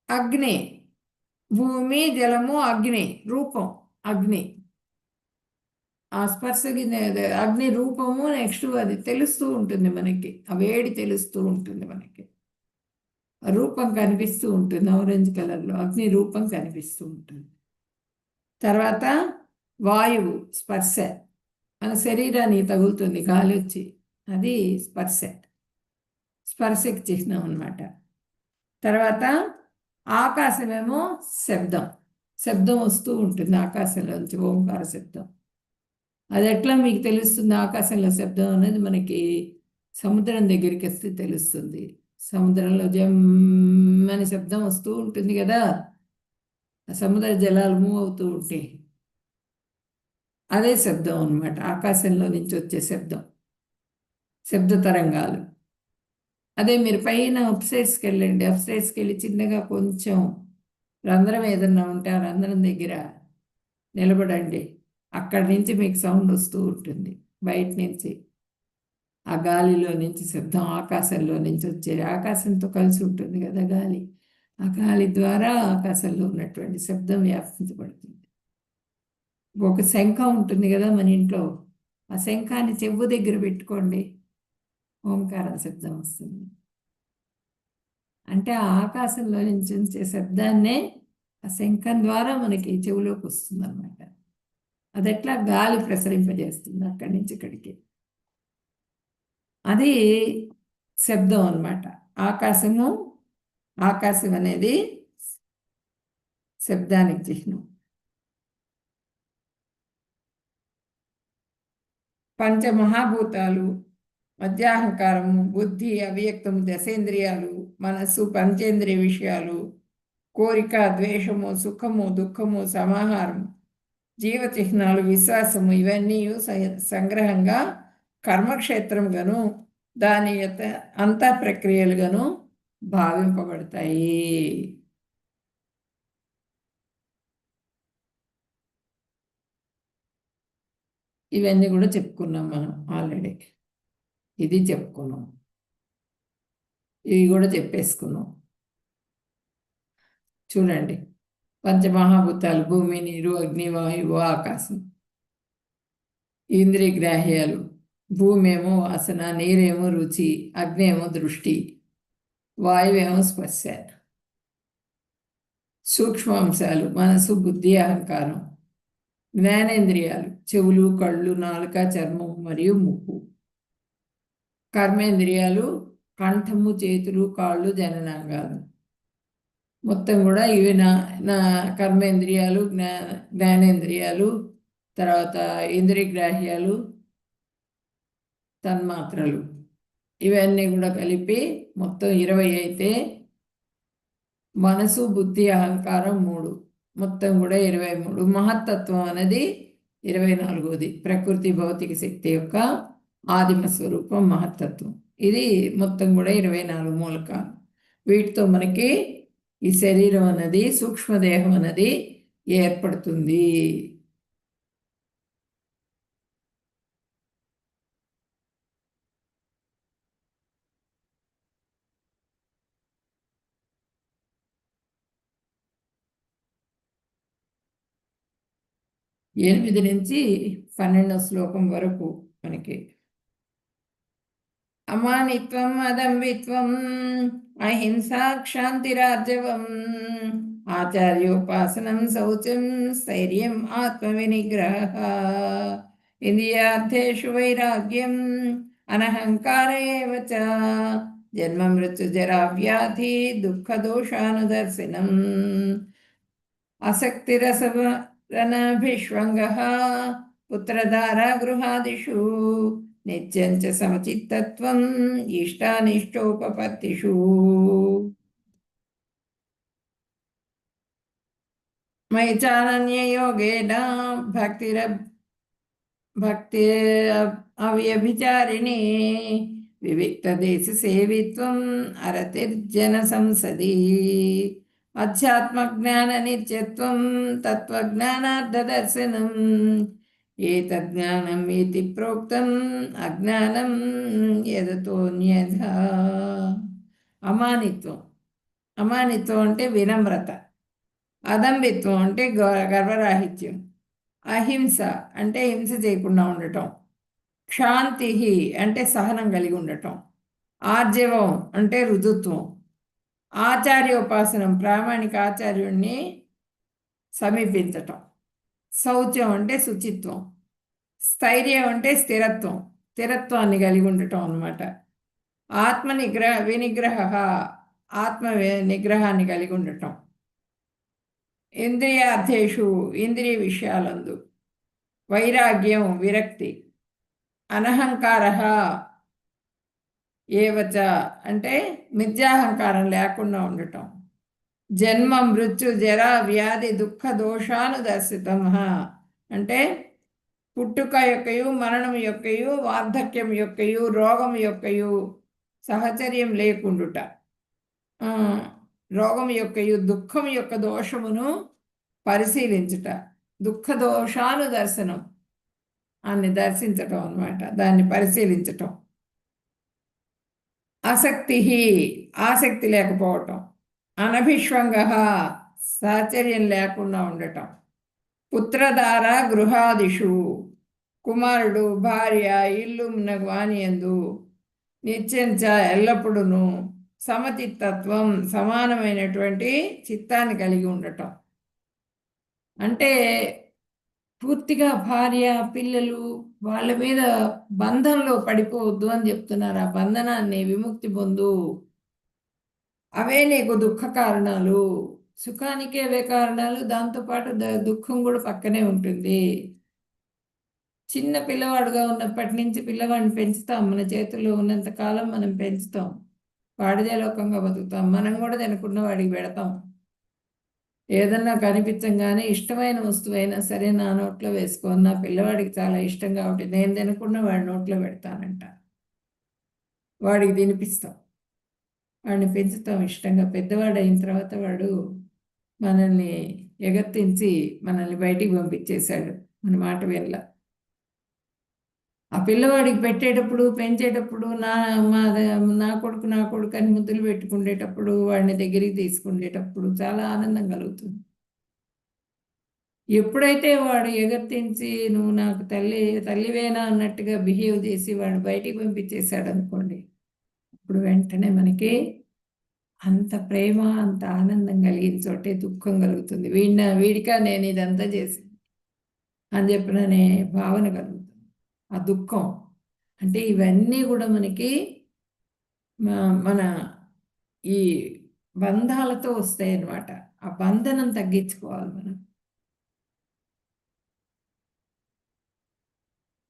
అగ్ని. భూమి, జలము, అగ్ని రూపం. అగ్ని ఆ స్పర్శకి అగ్ని రూపము. నెక్స్ట్ అది తెలుస్తూ ఉంటుంది మనకి, ఆ వేడి తెలుస్తూ ఉంటుంది మనకి, రూపం కనిపిస్తూ ఉంటుంది ఆరెంజ్ కలర్లో. అగ్ని రూపం కనిపిస్తూ ఉంటుంది. తర్వాత వాయువు స్పర్శ, మన శరీరానికి తగులుతుంది గాలి వచ్చి, అది స్పర్శ, స్పర్శకి చిహ్నం అన్నమాట. తర్వాత ఆకాశమేమో శబ్దం. శబ్దం వస్తూ ఉంటుంది ఆకాశంలోంచి, ఓంకార శబ్దం. అది ఎట్లా మీకు తెలుస్తుంది ఆకాశంలో శబ్దం అనేది? మనకి సముద్రం దగ్గరికి వస్తే తెలుస్తుంది. సముద్రంలో జమ్మని శబ్దం వస్తూ ఉంటుంది కదా, సముద్ర జలాలు మూవ్ అవుతూ ఉంటాయి, అదే శబ్దం అన్నమాట. ఆకాశంలో నుంచి వచ్చే శబ్దం, శబ్ద తరంగాలు. అదే మీరు పైన అప్సైడ్స్కి వెళ్ళండి. అప్సైడ్స్కి వెళ్ళి చిన్నగా కొంచెం రంధ్రం ఏదన్నా ఉంటే ఆ రంధ్రం దగ్గర నిలబడండి. అక్కడి నుంచి మీకు సౌండ్ వస్తూ ఉంటుంది. బయట నుంచి ఆ గాలిలో నుంచి శబ్దం, ఆకాశంలో నుంచి వచ్చేది. ఆకాశంతో కలిసి ఉంటుంది కదా గాలి. ఆ గాలి ద్వారా ఆకాశంలో ఉన్నటువంటి శబ్దం వ్యాపించబడుతుంది. ఒక శంఖం ఉంటుంది కదా మన ఇంట్లో, ఆ శంఖాన్ని చెవు దగ్గర పెట్టుకోండి, ఓంకారం శబ్దం వస్తుంది. అంటే ఆ ఆకాశంలో నుంచి వచ్చే శబ్దాన్నే ఆ శంఖం ద్వారా మనకి చెవులోకి వస్తుంది అన్నమాట. అది ఎట్లా గాలి ప్రసరింపజేస్తుంది అక్కడి నుంచి ఇక్కడికి, అది శబ్దం అన్నమాట. ఆకాశం అనేది శబ్దానికి చిహ్నం. పంచమహాభూతాలు, మధ్యాహంకారము, బుద్ధి, అవ్యక్తము, దశేంద్రియాలు, మనస్సు, పంచేంద్రియ విషయాలు, కోరిక, ద్వేషము, సుఖము, దుఃఖము, సమాహారము, జీవచిహ్నాలు, విశ్వాసము, ఇవన్నీ సంగ్రహంగా కర్మక్షేత్రంగాను దాని అంతా ప్రక్రియలుగాను భావింపబడతాయి. ఇవన్నీ కూడా చెప్పుకున్నాం మనం ఆల్రెడీ. ఇది చెప్పుకున్నాం, ఇవి కూడా చెప్పేసుకున్నాం. చూడండి, పంచమహాభూతాలు భూమి, నీరు, అగ్ని, వాయువు, ఆకాశం. ఇంద్రియ గ్రాహ్యాలు భూమి ఏమో వాసన, నీరేమో రుచి, అగ్ని ఏమో దృష్టి, వాయువేమో స్పర్శ. సూక్ష్మాంశాలు మనసు, బుద్ధి, అహంకారం. జ్ఞానేంద్రియాలు చెవులు, కళ్ళు, నాలుక, చర్మం మరియు ముక్కు. కర్మేంద్రియాలు కంఠము, చేతులు, కాళ్ళు, జననాంగాలు. మొత్తం కూడా ఇవి నా కర్మేంద్రియాలు, జ్ఞానేంద్రియాలు, తర్వాత ఇంద్రియగ్రాహ్యాలు, తన్మాత్రలు. ఇవన్నీ కూడా కలిపి మొత్తం 20 అయితే మనసు, బుద్ధి, అహంకారం 3, మొత్తం కూడా 23. మహత్తత్వం అనేది 24ది. ప్రకృతి భౌతిక శక్తి యొక్క ఆదిమ స్వరూపం మహత్తత్వం. ఇది మొత్తం కూడా 24 మూలకాలు. వీటితో మనకి ఈ శరీరం అన్నది సూక్ష్మదేహం అన్నది ఏర్పడుతుంది. 8 నుంచి 12వ శ్లోకం వరకు మనకి అమానిత్వం అదంబిత్వం అహింసా క్షాంతిరార్జవం ఆచార్యోపాసనం శౌచం స్థైర్యం ఆత్మవినిగ్రహ ఇంద్రియార్థేషు వైరాగ్యం అనహంకార ఏవ చ జన్మ మృత్యు జరా వ్యాధి దుఃఖ దోషానుదర్శనం ఆసక్తిరసవరణభిష్వంగః పుత్రధారా గృహాదిషు నిత్యం చ సమచిత్తత్వం ఇష్టానిష్టోపపత్తిషు మయి చానన్యయోగేన భక్తి అవ్యభిచారిణి వివిక్తదేశ సేవిత్వం అరతిర్జన సంసది అధ్యాత్మజ్ఞాన నిత్యత్వం తత్వజ్ఞానార్థదర్శనం ఏతజ్ఞానం ఇతి ప్రోక్తం అజ్ఞానం యదతోన్యథా. అమానిత్వం. అమానిత్వం అంటే వినమ్రత. అదంబిత్వం అంటే గర్వరాహిత్యం. అహింస అంటే హింస చేయకుండా ఉండటం. క్షాంతి అంటే సహనం కలిగి ఉండటం. ఆర్జవం అంటే రుజుత్వం. ఆచార్యోపాసనం ప్రామాణిక ఆచార్యుణ్ణి సమీపించటం. శౌచం అంటే శుచిత్వం. స్థైర్యం అంటే స్థిరత్వం, స్థిరత్వాన్ని కలిగి ఉండటం అన్నమాట. ఆత్మ వినిగ్రహ ఆత్మ నిగ్రహాన్ని కలిగి ఉండటం. ఇంద్రియార్థేషు ఇంద్రియ విషయాలందు. వైరాగ్యం విరక్తి. అనహంకార ఏవచ అంటే మిథ్యాహంకారం లేకుండా ఉండటం. జన్మ మృత్యు జరా వ్యాధి దుఃఖ దోషానుదర్శితం అంటే పుట్టుక యొక్కయు మరణం యొక్కయు వార్ధక్యం యొక్కయు రోగం యొక్కయు సహచర్యం లేకుండుట. రోగం యొక్కయు దుఃఖం యొక్క దోషమును పరిశీలించుట. దుఃఖ దోషాను దర్శనం అన్ని దర్శించటం అన్నమాట, దాన్ని పరిశీలించటం. ఆసక్తి లేకపోవటం. అనభిష్వంగ సాచర్యం లేకుండా ఉండటం. పుత్రధార గృహాదిషు కుమారుడు భార్య ఇల్లు వానియందు నిత్యంచ ఎల్లప్పుడూ సమచిత్తత్వం సమానమైనటువంటి చిత్తాన్ని కలిగి ఉండటం. అంటే పూర్తిగా భార్య పిల్లలు వాళ్ళ మీద బంధంలో పడిపోవద్దు అని చెప్తున్నారు. ఆ బంధనాన్ని విముక్తి పొందు. అవే నీకు దుఃఖ కారణాలు. సుఖానికి అవే కారణాలు, దాంతోపాటు దుఃఖం కూడా పక్కనే ఉంటుంది. చిన్న పిల్లవాడుగా ఉన్నప్పటి నుంచి పిల్లవాడిని పెంచుతాం. మన చేతుల్లో ఉన్నంత కాలం మనం పెంచుతాం. వాడిదే లోకంగా బతుకుతాం. మనం కూడా తినకుండా వాడికి పెడతాం. ఏదన్నా కనిపించంగానే ఇష్టమైన వస్తువైనా సరే నా నోట్లో వేసుకో. నా పిల్లవాడికి చాలా ఇష్టం కాబట్టి నేను తినకుండా వాడి నోట్లో పెడతానంట. వాడికి తినిపిస్తాం, వాడిని పెంచుతాం ఇష్టంగా. పెద్దవాడు అయిన తర్వాత వాడు మనల్ని ఎగర్తించి మనల్ని బయటికి పంపించేశాడు, మన మాట వినలా. ఆ పిల్లవాడికి పెట్టేటప్పుడు పెంచేటప్పుడు నా కొడుకు అని ముద్దులు పెట్టుకునేటప్పుడు వాడిని దగ్గరికి తీసుకునేటప్పుడు చాలా ఆనందం కలుగుతుంది. ఎప్పుడైతే వాడు ఎగర్తించి నువ్వు నాకు తల్లివేనా అన్నట్టుగా బిహేవ్ చేసి వాడు బయటికి పంపించేశాడు అనుకోండి, అప్పుడు వెంటనే మనకి అంత ప్రేమ అంత ఆనందం కలిగిన చోటే దుఃఖం కలుగుతుంది. వీడికా నేను ఇదంతా చేసి అని చెప్పిననే భావన కలుగుతుంది. ఆ దుఃఖం అంటే ఇవన్నీ కూడా మనకి మన ఈ బంధాలతో వస్తాయి అన్నమాట. ఆ బంధనం తగ్గించుకోవాలి మనం.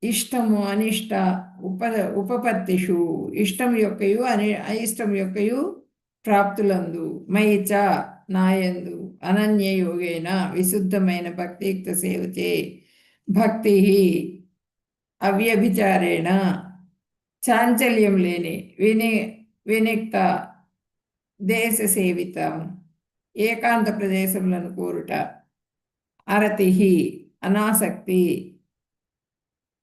ఇష్టము అనిష్ట ఉపపత్తిషు ఇష్టం యొక్కయు అయిష్టం యొక్కయు ప్రాప్తులందు మయిచ నాయందు అనన్య యోగేన విశుద్ధమైన భక్తియుక్త సేవచే భక్తి అవ్యభిచారేణ చాంచల్యం లేని వినిక్త దేశ సేవితం ఏకాంత ప్రదేశములను కోరుట అరతిహి అనాసక్తి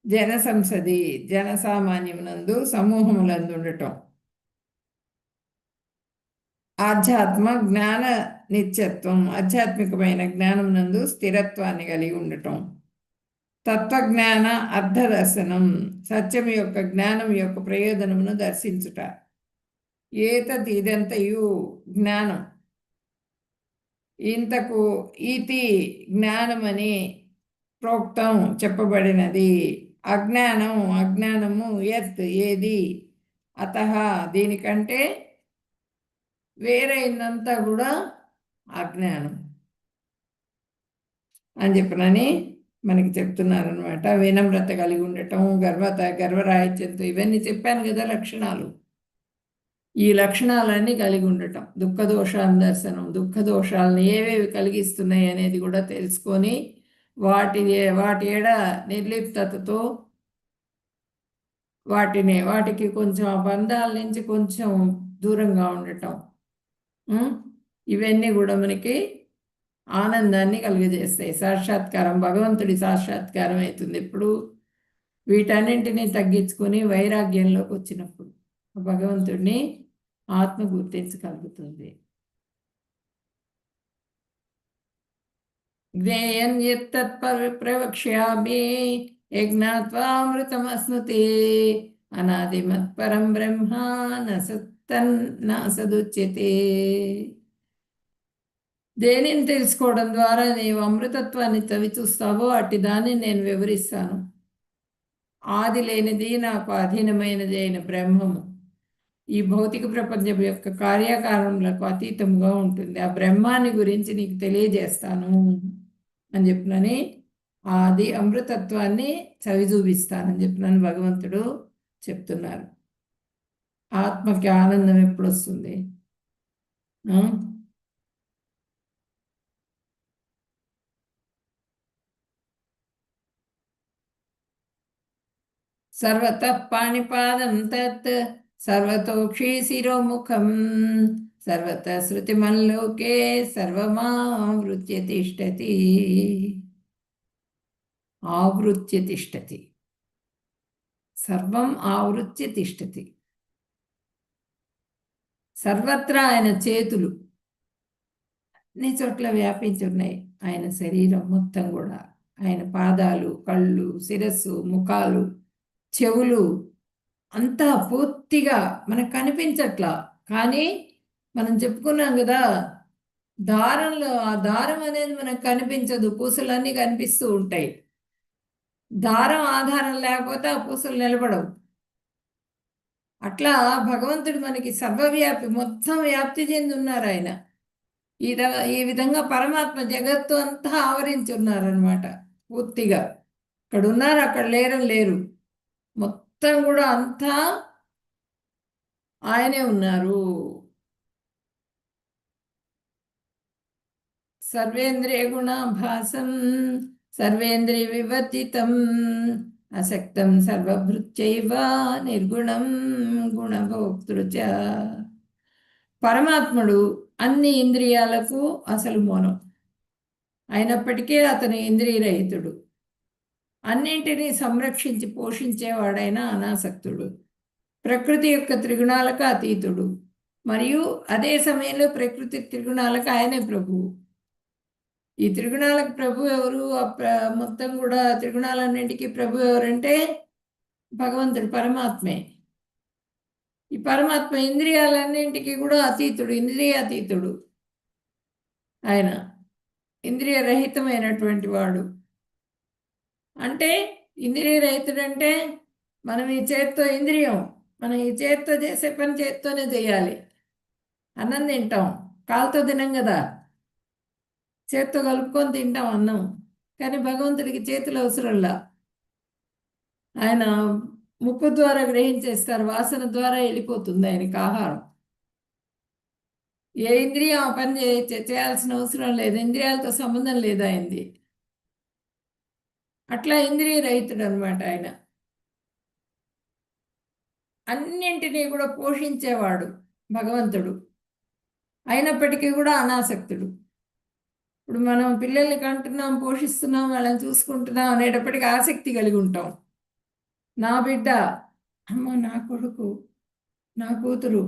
జనసంసది జనసామాన్యమునందు సమూహములందు ఉండటం ఆధ్యాత్మ జ్ఞాన నిత్యత్వం ఆధ్యాత్మికమైన జ్ఞానమునందు స్థిరత్వాన్ని కలిగి ఉండటం తత్వజ్ఞాన అర్థదర్శనం సత్యం యొక్క జ్ఞానం యొక్క ప్రయోజనమును దర్శించుట ఇదంతయు జ్ఞానం ఇంతకు ఇతి జ్ఞానమని ప్రోక్తం చెప్పబడినది అజ్ఞానము యత్ ఏది అతః దీనికంటే వేరైందంతా కూడా అజ్ఞానం అని చెప్పనని మనకి చెప్తున్నారనమాట. వినమ్రత కలిగి ఉండటం, గర్వరాహిత్యంతో ఇవన్నీ చెప్పాను కదా లక్షణాలు. ఈ లక్షణాలన్నీ కలిగి ఉండటం, దర్శనం, దుఃఖ దోషాలను ఏవేవి కలిగిస్తున్నాయి అనేది కూడా తెలుసుకొని వాటి ఏడ నిర్లిప్తతతో వాటికి కొంచెం ఆ బంధాల నుంచి కొంచెం దూరంగా ఉండటం, ఇవన్నీ కూడా మనకి ఆనందాన్ని కలుగజేస్తాయి. సాక్షాత్కారం, భగవంతుడి సాక్షాత్కారం అవుతుంది ఇప్పుడు వీటన్నింటినీ తగ్గించుకొని వైరాగ్యంలోకి వచ్చినప్పుడు భగవంతుడిని ఆత్మ గుర్తించగలుగుతుంది. జ్ఞేయం యత్తత్ ప్రవక్ష్యామి యజ్ఞాత్వామృతమస్నుతే అనాదిమత్ పరం బ్రహ్మ నసదుచ్యతే. దేనిని తెలుసుకోవడం ద్వారా నీవు అమృతత్వాన్ని తవి చూస్తావో అట్టి దాన్ని నేను వివరిస్తాను. ఆది లేనిది నాకు అధీనమైనది అయిన బ్రహ్మము ఈ భౌతిక ప్రపంచం యొక్క కార్యకారణములకు అతీతంగా ఉంటుంది. ఆ బ్రహ్మాన్ని గురించి నీకు తెలియజేస్తాను అని చెప్పినని ఆది అమృతత్వాన్ని చవి చూపిస్తానని చెప్పినని భగవంతుడు చెప్తున్నారు. ఆత్మకి ఆనందం ఎప్పుడు వస్తుంది? సర్వతః పాణిపాదం తత్ సర్వతోక్షి శిరోముఖం సర్వతః శృతిమల్లోకే సర్వమావృత్య తిష్టతి. ఆవృత్య తిష్టతి, సర్వం ఆవృత్య తిష్టతి. సర్వత్రా ఆయన చేతులు అన్ని చోట్ల వ్యాపించి ఉన్నాయి. ఆయన శరీరం మొత్తం కూడా, ఆయన పాదాలు, కళ్ళు, శిరస్సు, ముఖాలు, చెవులు అంతా పూర్తిగా మనకు కనిపించట్లా. కానీ మనం చెప్పుకున్నాం కదా, దారంలో ఆ దారం అనేది మనకు కనిపించదు, పూసలన్నీ కనిపిస్తూ ఉంటాయి. దారం ఆధారం లేకపోతే ఆ పూసలు నిలబడవు. అట్లా భగవంతుడు మనకి సర్వవ్యాపి, మొత్తం వ్యాప్తి చెంది ఉన్నారు ఆయన. ఈ విధంగా పరమాత్మ జగత్తు అంతా ఆవరించి ఉన్నారనమాట పూర్తిగా. ఇక్కడ ఉన్నారు, అక్కడ లేరు, మొత్తం కూడా అంతా ఆయనే ఉన్నారు. సర్వేంద్రియ గుణాభాసం సర్వేంద్రియ వివర్జితం అసక్తం సర్వభృత్యైవ నిర్గుణం గుణభోక్తృచ. పరమాత్ముడు అన్ని ఇంద్రియాలకు అసలు మౌనం అయినప్పటికీ అతను ఇంద్రియరహితుడు. అన్నింటినీ సంరక్షించి పోషించేవాడైన అనాసక్తుడు. ప్రకృతి యొక్క త్రిగుణాలకు అతీతుడు. మరియు అదే సమయంలో ప్రకృతి త్రిగుణాలకు ఆయనే ప్రభువు. ఈ త్రిగుణాలకు ప్రభు ఎవరు? మొత్తం కూడా త్రిగుణాలన్నింటికీ ప్రభు ఎవరంటే భగవంతుడు, పరమాత్మే. ఈ పరమాత్మ ఇంద్రియాలన్నింటికి కూడా అతీతుడు, ఇంద్రియాతీతుడు. ఆయన ఇంద్రియ రహితమైనటువంటి వాడు. అంటే ఇంద్రియ రహితుడు అంటే మనం ఈ చేత్తో ఇంద్రియం, మనం ఈ చేత్తో చేసే పని చేత్తోనే చేయాలి. అన్నం తింటాం, కాలుతో తినం కదా, చేత్తో కలుపుకొని తింటాం అన్నం. కానీ భగవంతుడికి చేతులు అవసరంలా. ఆయన ముక్కు ద్వారా గ్రహించేస్తారు, వాసన ద్వారా వెళ్ళిపోతుంది ఆయనకి ఆహారం. ఏ ఇంద్రియం ఆ పని చేయాల్సిన అవసరం లేదు, ఇంద్రియాలతో సంబంధం లేదు ఆయనది. అట్లా ఇంద్రియ రహితుడు అనమాట ఆయన. అన్నింటినీ కూడా పోషించేవాడు భగవంతుడు. అయినప్పటికీ కూడా అనాసక్తుడు. ఇప్పుడు మనం పిల్లల్ని కంటున్నాం, పోషిస్తున్నాం, వాళ్ళని చూసుకుంటున్నాం అనేటప్పటికీ ఆసక్తి కలిగి ఉంటాం. నా బిడ్డ, అమ్మ, నా కొడుకు, నా కూతురు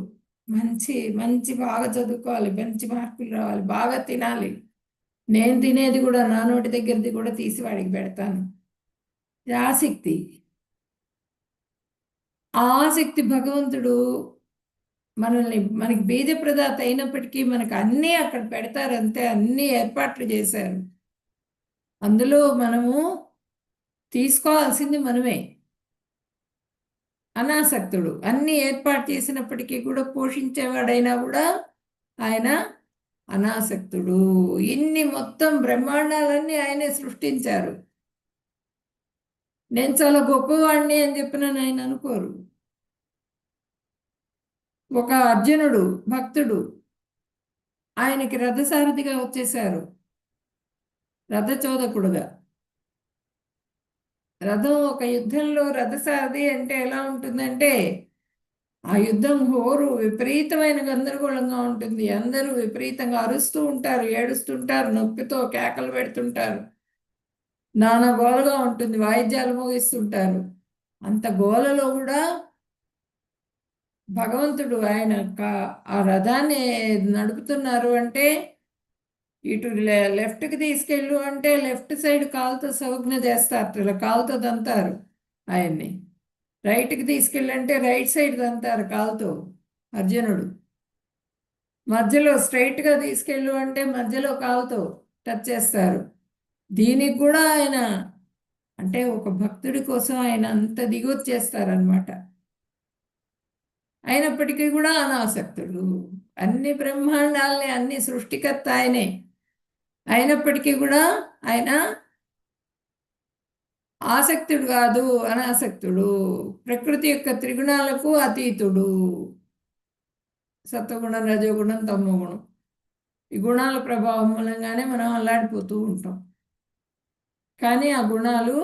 మంచి మంచి బాగా చదువుకోవాలి, మంచి మార్కులు రావాలి, బాగా తినాలి, నేను తినేది కూడా నా నోటి దగ్గరది కూడా తీసి వాడికి పెడతాను. ఇది ఆసక్తి. ఆ ఆసక్తి భగవంతుడు మనకి బీజ ప్రదాత అయినప్పటికీ మనకు అన్నీ అక్కడ పెడతారు, అంతే, అన్ని ఏర్పాట్లు చేశారు. అందులో మనము తీసుకోవాల్సింది మనమే. అనాసక్తుడు అన్ని ఏర్పాటు చేసినప్పటికీ కూడా పోషించేవాడైనా కూడా ఆయన అనాసక్తుడు. ఇన్ని మొత్తం బ్రహ్మాండాలన్నీ ఆయనే సృష్టించారు. నేను చాలా గొప్పవాడిని అని చెప్పిన ఆయన అనుకోరు. ఒక అర్జునుడు భక్తుడు, ఆయనకి రథసారథిగా వచ్చేశారు, రథచోదకుడుగా. రథం ఒక యుద్ధంలో రథసారథి అంటే ఎలా ఉంటుందంటే, ఆ యుద్ధం హోరు విపరీతమైన గందరగోళంగా ఉంటుంది. అందరూ విపరీతంగా అరుస్తూ ఉంటారు, ఏడుస్తుంటారు, నొప్పితో కేకలు పెడుతుంటారు, నానా గోలగా ఉంటుంది, వాయిద్యాలు మోగిస్తుంటారు. అంత గోలలో కూడా భగవంతుడు ఆయన ఆ రథాన్ని నడుపుతున్నారు అంటే, ఇటు లెఫ్ట్కి తీసుకెళ్ళు అంటే లెఫ్ట్ సైడ్ కాలుతో సౌజ్ఞ చేస్తారు, ఇలా కాలుతో దంతారు ఆయన్ని. రైట్కి తీసుకెళ్ళంటే రైట్ సైడ్ దంతారు కాలుతో అర్జునుడు. మధ్యలో స్ట్రైట్గా తీసుకెళ్ళు అంటే మధ్యలో కాలుతో టచ్ చేస్తారు. దీనికి కూడా ఆయన, అంటే ఒక భక్తుడి కోసం ఆయన అంత దిగొచ్చేస్తారనమాట. అయినప్పటికీ కూడా అనాసక్తుడు. అన్ని బ్రహ్మాండాలని అన్ని సృష్టికర్త ఆయనే. అయినప్పటికీ కూడా ఆయన ఆసక్తుడు కాదు, అనాసక్తుడు. ప్రకృతి యొక్క త్రిగుణాలకు అతీతుడు. సత్వగుణం, రజోగుణం, తమోగుణం, ఈ గుణాల ప్రభావం మూలంగానే మనం అల్లాడిపోతూ ఉంటాం. కానీ ఆ గుణాలు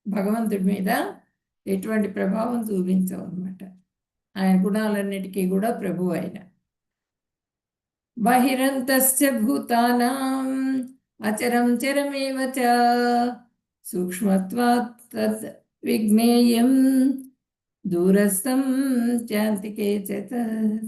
భగవంతుడి మీద ఎటువంటి ప్రభావం చూపించవు అన్నమాట. ఆయన గుణాలన్నిటికీ కూడా ప్రభు ఆయన. బహిరంతస్య భూతానాం అచరం చరమేవ చ సూక్ష్మత్వాత్ తద్ విజ్ఞేయం దూరస్థం చాంతికే చ తత్.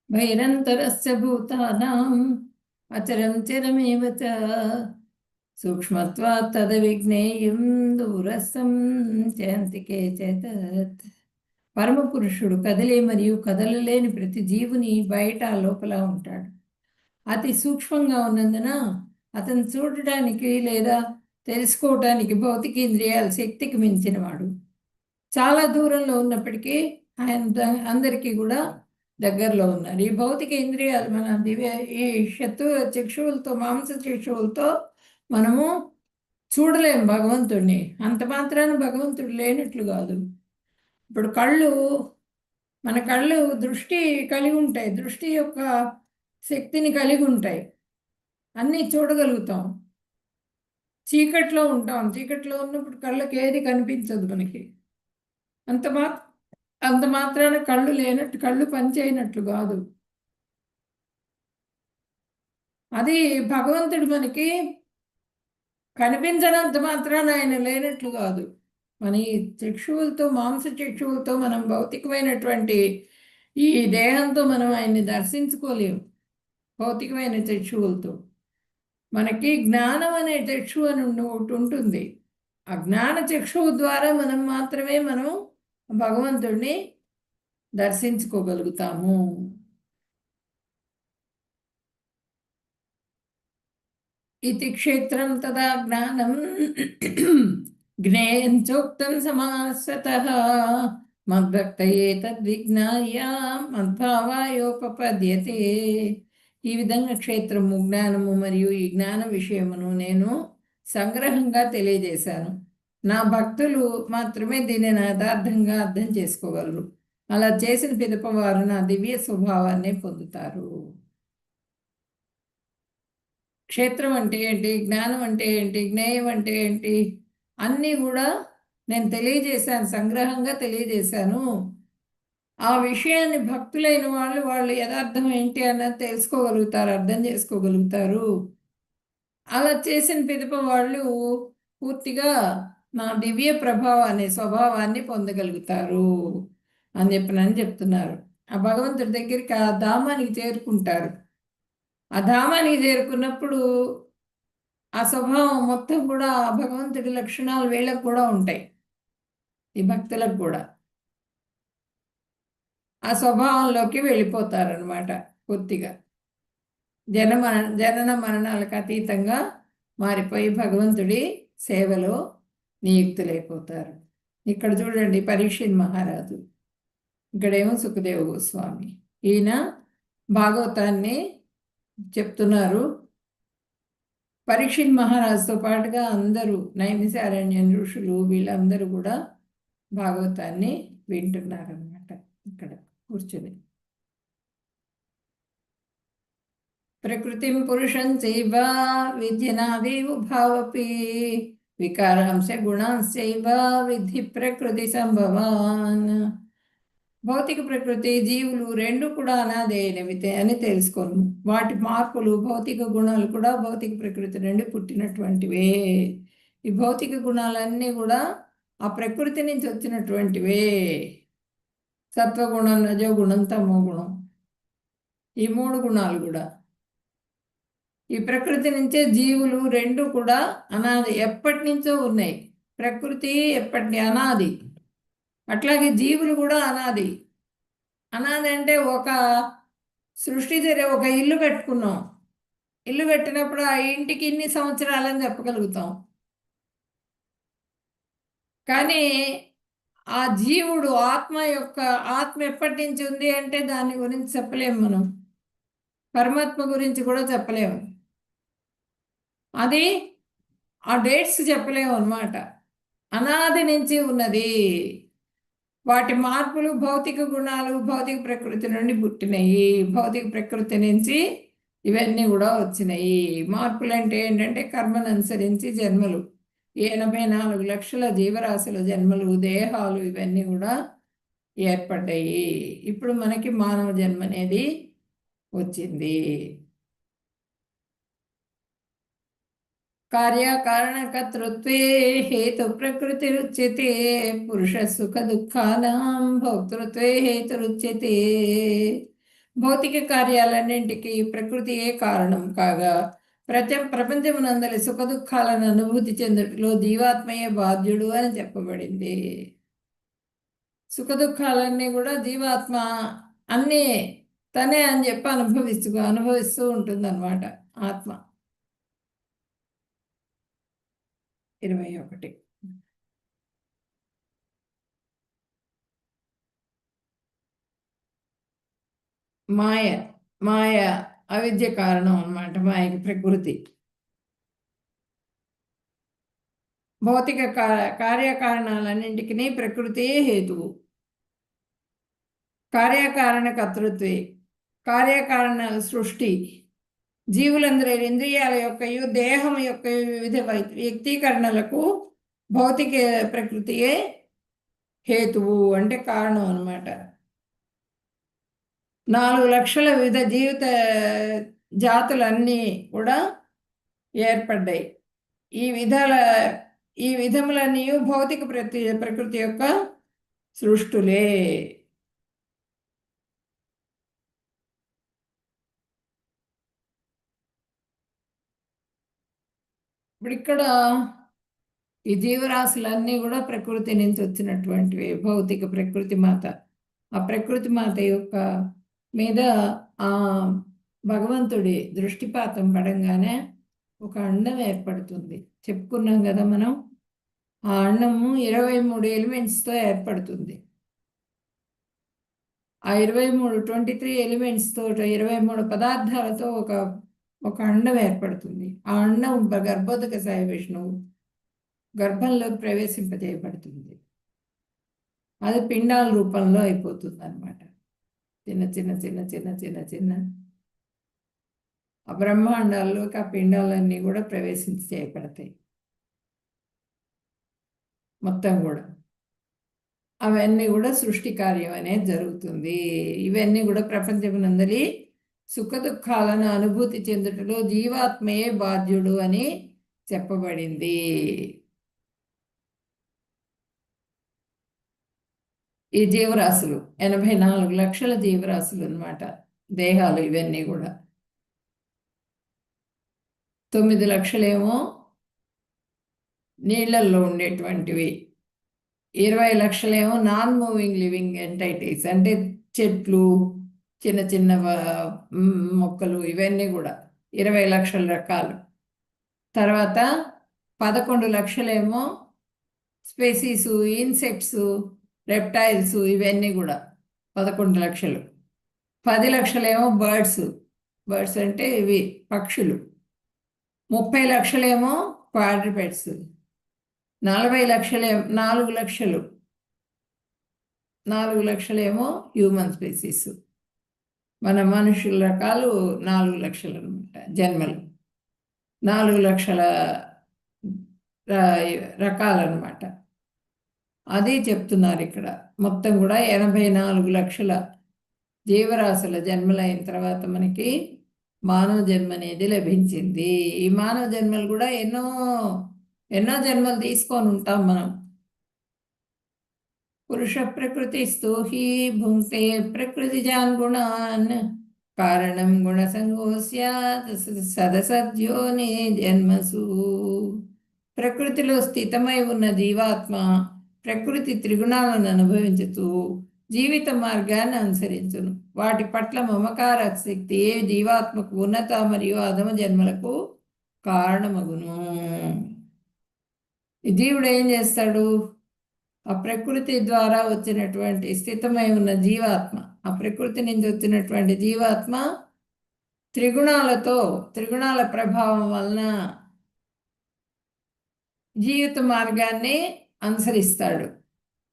బహిరంతరస్య భూతానాం అచరం చరమేవ చ సూక్ష్మత్వాత్ తదవిజ్ఞేయం దూరస్థం చాంతికే చ తత్. పరమపురుషుడు కదిలే మరియు కదలలేని ప్రతి జీవుని బయట లోపల ఉంటాడు. అతి సూక్ష్మంగా ఉన్నందున అతను చూడటానికి లేదా తెలుసుకోవటానికి భౌతిక ఇంద్రియాల శక్తికి మించినవాడు. చాలా దూరంలో ఉన్నప్పటికీ ఆయన అందరికీ కూడా దగ్గరలో ఉన్నారు. ఈ భౌతిక ఇంద్రియాలు మన ఈ చక్షువులతో, మాంస చక్షువులతో మనము చూడలేము భగవంతుడిని. అంత మాత్రాన భగవంతుడు లేనట్లు కాదు. ఇప్పుడు మన కళ్ళు దృష్టి కలిగి ఉంటాయి, దృష్టి యొక్క శక్తిని కలిగి ఉంటాయి, అన్నీ చూడగలుగుతాం. చీకట్లో ఉంటాం, చీకట్లో ఉన్నప్పుడు కళ్ళకి ఏది కనిపించదు మనకి. అంత మాత్రాన కళ్ళు లేనట్టు, కళ్ళు పనిచేయనట్లు కాదు. అది భగవంతుడు మనకి కనిపించనంత మాత్రాన ఆయన లేనట్లు కాదు. మన ఈ చక్షువులతో, మాంస చక్షువులతో మనం భౌతికమైనటువంటి ఈ దేహంతో మనం ఆయన్ని దర్శించుకోలేము. భౌతికమైన చక్షువులతో మనకి జ్ఞానం అనే చక్షువు అని ఒకటి ఉంటుంది. ఆ జ్ఞాన చక్షువు ద్వారా మనం మాత్రమే మనం భగవంతుడిని దర్శించుకోగలుగుతాము. इति क्षेत्रं तदा ज्ञानं ज्ञेयं चोक्तं समासतः మద్భక్తయే తద్విజ్ఞాయ మద్భావాయోపపద్యతే. ఈ విధంగా క్షేత్రము, జ్ఞానము మరియు ఈ జ్ఞాన విషయమును నేను సంగ్రహంగా తెలియజేశాను. నా భక్తులు మాత్రమే దీనిని యథార్థంగా అర్థం చేసుకోగలరు. అలా చేసిన పిదప వారు నా దివ్య స్వభావాన్ని పొందుతారు. క్షేత్రం అంటే ఏంటి, జ్ఞానం అంటే ఏంటి, జ్ఞేయం అంటే ఏంటి అన్నీ కూడా నేను తెలియజేశాను, సంగ్రహంగా తెలియజేశాను. ఆ విషయాన్ని భక్తులైన వాళ్ళు యథార్థం ఏంటి అన్నది తెలుసుకోగలుగుతారు, అర్థం చేసుకోగలుగుతారు. అలా చేసిన పిదప వాళ్ళు పూర్తిగా నా దివ్య ప్రభావాన్ని, స్వభావాన్ని పొందగలుగుతారు అని చెప్తున్నారు. ఆ భగవంతుడి దగ్గరికి, ఆ ధామానికి చేరుకుంటారు. ఆ ధామానికి చేరుకున్నప్పుడు ఆ స్వభావం మొత్తం కూడా ఆ భగవంతుడి లక్షణాలు వీళ్ళకు కూడా ఉంటాయి. ఈ భక్తులకు కూడా ఆ స్వభావంలోకి వెళ్ళిపోతారనమాట. పూర్తిగా జనన మరణాలకు అతీతంగా మారిపోయి భగవంతుడి సేవలో నియుక్తులైపోతారు. ఇక్కడ చూడండి, పరీక్షిత్ మహారాజు, ఇక్కడేమో సుఖదేవ గోస్వామి, ఈయన భాగవతాన్ని చెప్తున్నారు. పరీక్షిత్ మహారాజుతో పాటుగా అందరూ నైమిసారణ్య ఋషులు వీళ్ళందరూ కూడా భాగవతాన్ని వింటున్నారన్నమాట. ఇక్కడ కూర్చుని ప్రకృతిం పురుషం చైవ విద్యనాదేవ భావపి వికారాంశ గుణాంశైవ విద్ధి ప్రకృతి సంభవాన్. భౌతిక ప్రకృతి, జీవులు రెండు కూడా అనాదైనవి అని తెలుసుకోను. వాటి మార్పులు, భౌతిక గుణాలు కూడా భౌతిక ప్రకృతి నుండి పుట్టినటువంటివే. ఈ భౌతిక గుణాలన్నీ కూడా ఆ ప్రకృతి నుంచి వచ్చినటువంటివే. సత్వగుణం, రజోగుణం, తమో గుణం, ఈ మూడు గుణాలు కూడా ఈ ప్రకృతి నుంచే. జీవులు రెండు కూడా అనాది, ఎప్పటి నుంచో ఉన్నాయి. ప్రకృతి ఎప్పటి అనాది, అట్లాగే జీవులు కూడా అనాది. అనాది అంటే ఒక సృష్టి ఒక ఇల్లు కట్టుకున్నాం. ఇల్లు కట్టినప్పుడు ఆ ఇంటికి ఇన్ని సంవత్సరాలని చెప్పగలుగుతాం. కానీ ఆ జీవుడు ఆత్మ ఎప్పటి నుంచి ఉంది అంటే దాని గురించి చెప్పలేము మనం. పరమాత్మ గురించి కూడా చెప్పలేము. అది ఆ డేట్స్ చెప్పలేము అన్నమాట. అనాది నుంచి ఉన్నది. వాటి మార్పులు, భౌతిక గుణాలు భౌతిక ప్రకృతి నుండి పుట్టినాయి. భౌతిక ప్రకృతి నుంచి ఇవన్నీ కూడా వచ్చినాయి. మార్పులు అంటే ఏంటంటే కర్మను అనుసరించి జన్మలు, 84 లక్షల జీవరాశుల జన్మలు, దేహాలు, ఇవన్నీ కూడా ఏర్పడ్డాయి. ఇప్పుడు మనకి మానవ జన్మ అనేది వచ్చింది. కార్యకారణకర్తృత్వే హేతు ప్రకృతిరుచ్యతే పురుష సుఖ దుఃఖానాం భోక్తృత్వే హేతురుచ్యతే. భౌతిక కార్యాలన్నింటికి ప్రకృతియే కారణం కాగా ప్రపంచమునందలి సుఖ దుఃఖాలను అనుభూతి చెందుటలో జీవాత్మయే బాధ్యుడు అని చెప్పబడింది. సుఖ దుఃఖాలన్నీ కూడా జీవాత్మ అన్నీ తనే అని చెప్పి అనుభవిస్తూ ఉంటుందన్నమాట ఆత్మ. 21. మాయ అవిద్య కారణం అన్నమాట. మాయకి ప్రకృతి. భౌతిక కార్యకారణాలన్నింటికి ప్రకృతియే హేతువు. కార్యకారణ కర్తృత్వే, కార్యకారణాల సృష్టి, జీవులందరి ఇంద్రియాల యొక్క, దేహం యొక్క వివిధ వ్యక్తీకరణలకు భౌతిక ప్రకృతియే హేతువు అంటే కారణం అన్నమాట. 4 లక్షల వివిధ జాతులన్నీ కూడా ఏర్పడ్డాయి. ఈ విధములన్నీ భౌతిక ప్రకృతి యొక్క సృష్టులే. ఇప్పుడు ఇక్కడ ఈ జీవరాశులన్నీ కూడా ప్రకృతి నుంచి వచ్చినటువంటివి. భౌతిక ప్రకృతి మాత, ఆ ప్రకృతి మాత యొక్క మీద ఆ భగవంతుడి దృష్టిపాతం పడంగానే ఒక అండం ఏర్పడుతుంది. చెప్పుకున్నాం కదా మనం, ఆ అండము 23 ఎలిమెంట్స్తో ఏర్పడుతుంది. ఆ 23 ఎలిమెంట్స్తో 23 పదార్థాలతో ఒక అండం ఏర్పడుతుంది. ఆ అండం గర్భోదక సాయ విష్ణువు గర్భంలోకి ప్రవేశింపజేయబడుతుంది. అది పిండాల రూపంలో అయిపోతుంది అన్నమాట. చిన్న చిన్న చిన్న చిన్న చిన్న చిన్న ఆ బ్రహ్మాండాల్లోకి ఆ పిండాలన్నీ కూడా చేయబడతాయి మొత్తం కూడా. అవన్నీ కూడా సృష్టి కార్యం అనేది జరుగుతుంది. ఇవన్నీ కూడా ప్రపంచమునందలి సుఖ దుఃఖాలను అనుభూతి చెందుటలో జీవాత్మయే బాధ్యుడు అని చెప్పబడింది. ఈ జీవరాశులు 84 లక్షల జీవరాశులు అన్నమాట. దేహాలు ఇవన్నీ కూడా 9 లక్షలేమో నీళ్లల్లో ఉండేటువంటివి, 20 లక్షలేమో నాన్ మూవింగ్ లివింగ్ ఎంటైటీస్, అంటే చెట్లు, చిన్న చిన్న మొక్కలు, ఇవన్నీ కూడా 20 లక్షల రకాలు. తర్వాత 11 లక్షలేమో స్పెసీసు, ఇన్సెక్ట్స్, రెప్టైల్స్, ఇవన్నీ కూడా 11 లక్షలు. 10 లక్షలేమో బర్డ్స్ అంటే ఇవి పక్షులు. 30 లక్షలేమో క్వాడ్రూపెడ్స్. 4 లక్షలేమో హ్యూమన్ స్పెసీస్. మన మనుషుల రకాలు 4 లక్షలు అనమాట జన్మలు. 4 లక్షల రకాలన్నమాట. అది చెప్తున్నారు ఇక్కడ. మొత్తం కూడా 84 లక్షల జీవరాశుల జన్మలైన తర్వాత మనకి మానవ జన్మ అనేది లభించింది. ఈ మానవ జన్మలు కూడా ఎన్నో జన్మలు తీసుకొని ఉంటాం మనం. పురుష ప్రకృతి స్థూహి భుంక్తే ప్రకృతిజాన్ గుణాన్ కారణం గుణసంగోస్య సదసద్యోని జన్మసు. ప్రకృతిలో స్థితమై ఉన్న జీవాత్మ ప్రకృతి త్రిగుణాలను అనుభవించుతూ జీవిత మార్గాన్ని అనుసరించును. వాటి పట్ల మమకార శక్తి జీవాత్మకు ఉన్నత మరియు అధమ జన్మలకు కారణమగును. జీవుడు ఏం చేస్తాడు? ఆ ప్రకృతి ద్వారా వచ్చినటువంటి స్థితమై ఉన్న జీవాత్మ, ఆ ప్రకృతి నుంచి వచ్చినటువంటి జీవాత్మ త్రిగుణాల ప్రభావం వలన జీవిత మార్గాన్ని అనుసరిస్తాడు.